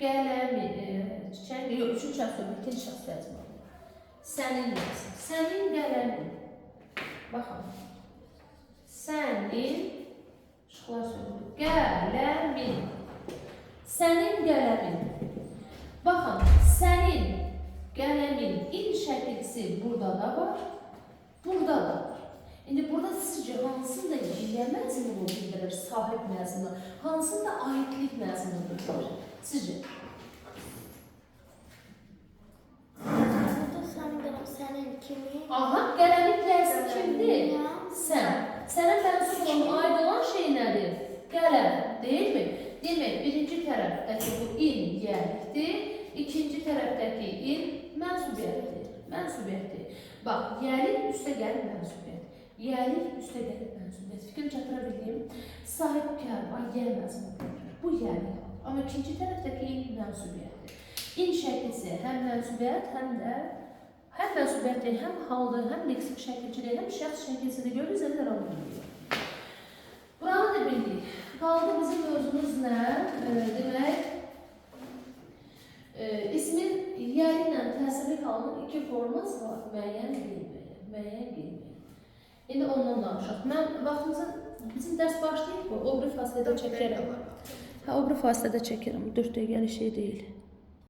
[SPEAKER 1] qələmi, çiçəyin, yox, üçüncü şəxs yox, ikinci şəxs yazmalıyım. Sənin yazsın. Sənin qələmin. Baxın. Sənin, şıxlar sözü, qələmin. Sənin qələmin. Baxın, sənin qələmin il şəkilsi burada da var, burada da var. İndi burada sizcə hansında yə məzmunu bildirir, sahib məzmunu, hansında aidlik məzmunu bildirir? Sizcə?
[SPEAKER 6] Sənin kimi?
[SPEAKER 1] Aha, qələmin tərsi kimdir? Sən. Sənə mənsub olan, aid olan şey nədir? Qələm, deyilmi? Demək, birinci tərəfdəki bu il yəlikdir, ikinci tərəfdəki il mənsubiyyətdir. Bax, yəlik üstə gəlir mənsubiyyət. Yəlik üstə gəlir mənsubiyyət. Fikrim çatıra bildiyim, sahibkar, yə məzmunu bu yəlik. Amma ikinci tərəfdəki il mənsubiyyətdir. İl şəkilsi həm mənsubiyyət, həm mənsubiyyətdir, həm haldır, həm leksik şəkilçidir, həm şəxs şəkilsidir. Görürüz, nələr anlayılıyor. Buranı da bildik. Qaldı bizim mövzumuz nə? Demək, ismin yəli ilə təsirli halının iki forması var. Müəyyən, qeyri-müəyyən. İndi ondan danışaq. Mən vaxtımızın, bizim dərs başlayıb bu, obri fasilədə çəkərəm. Obri fasilədə çəkərəm, 4 dəqiqəlik şey deyil.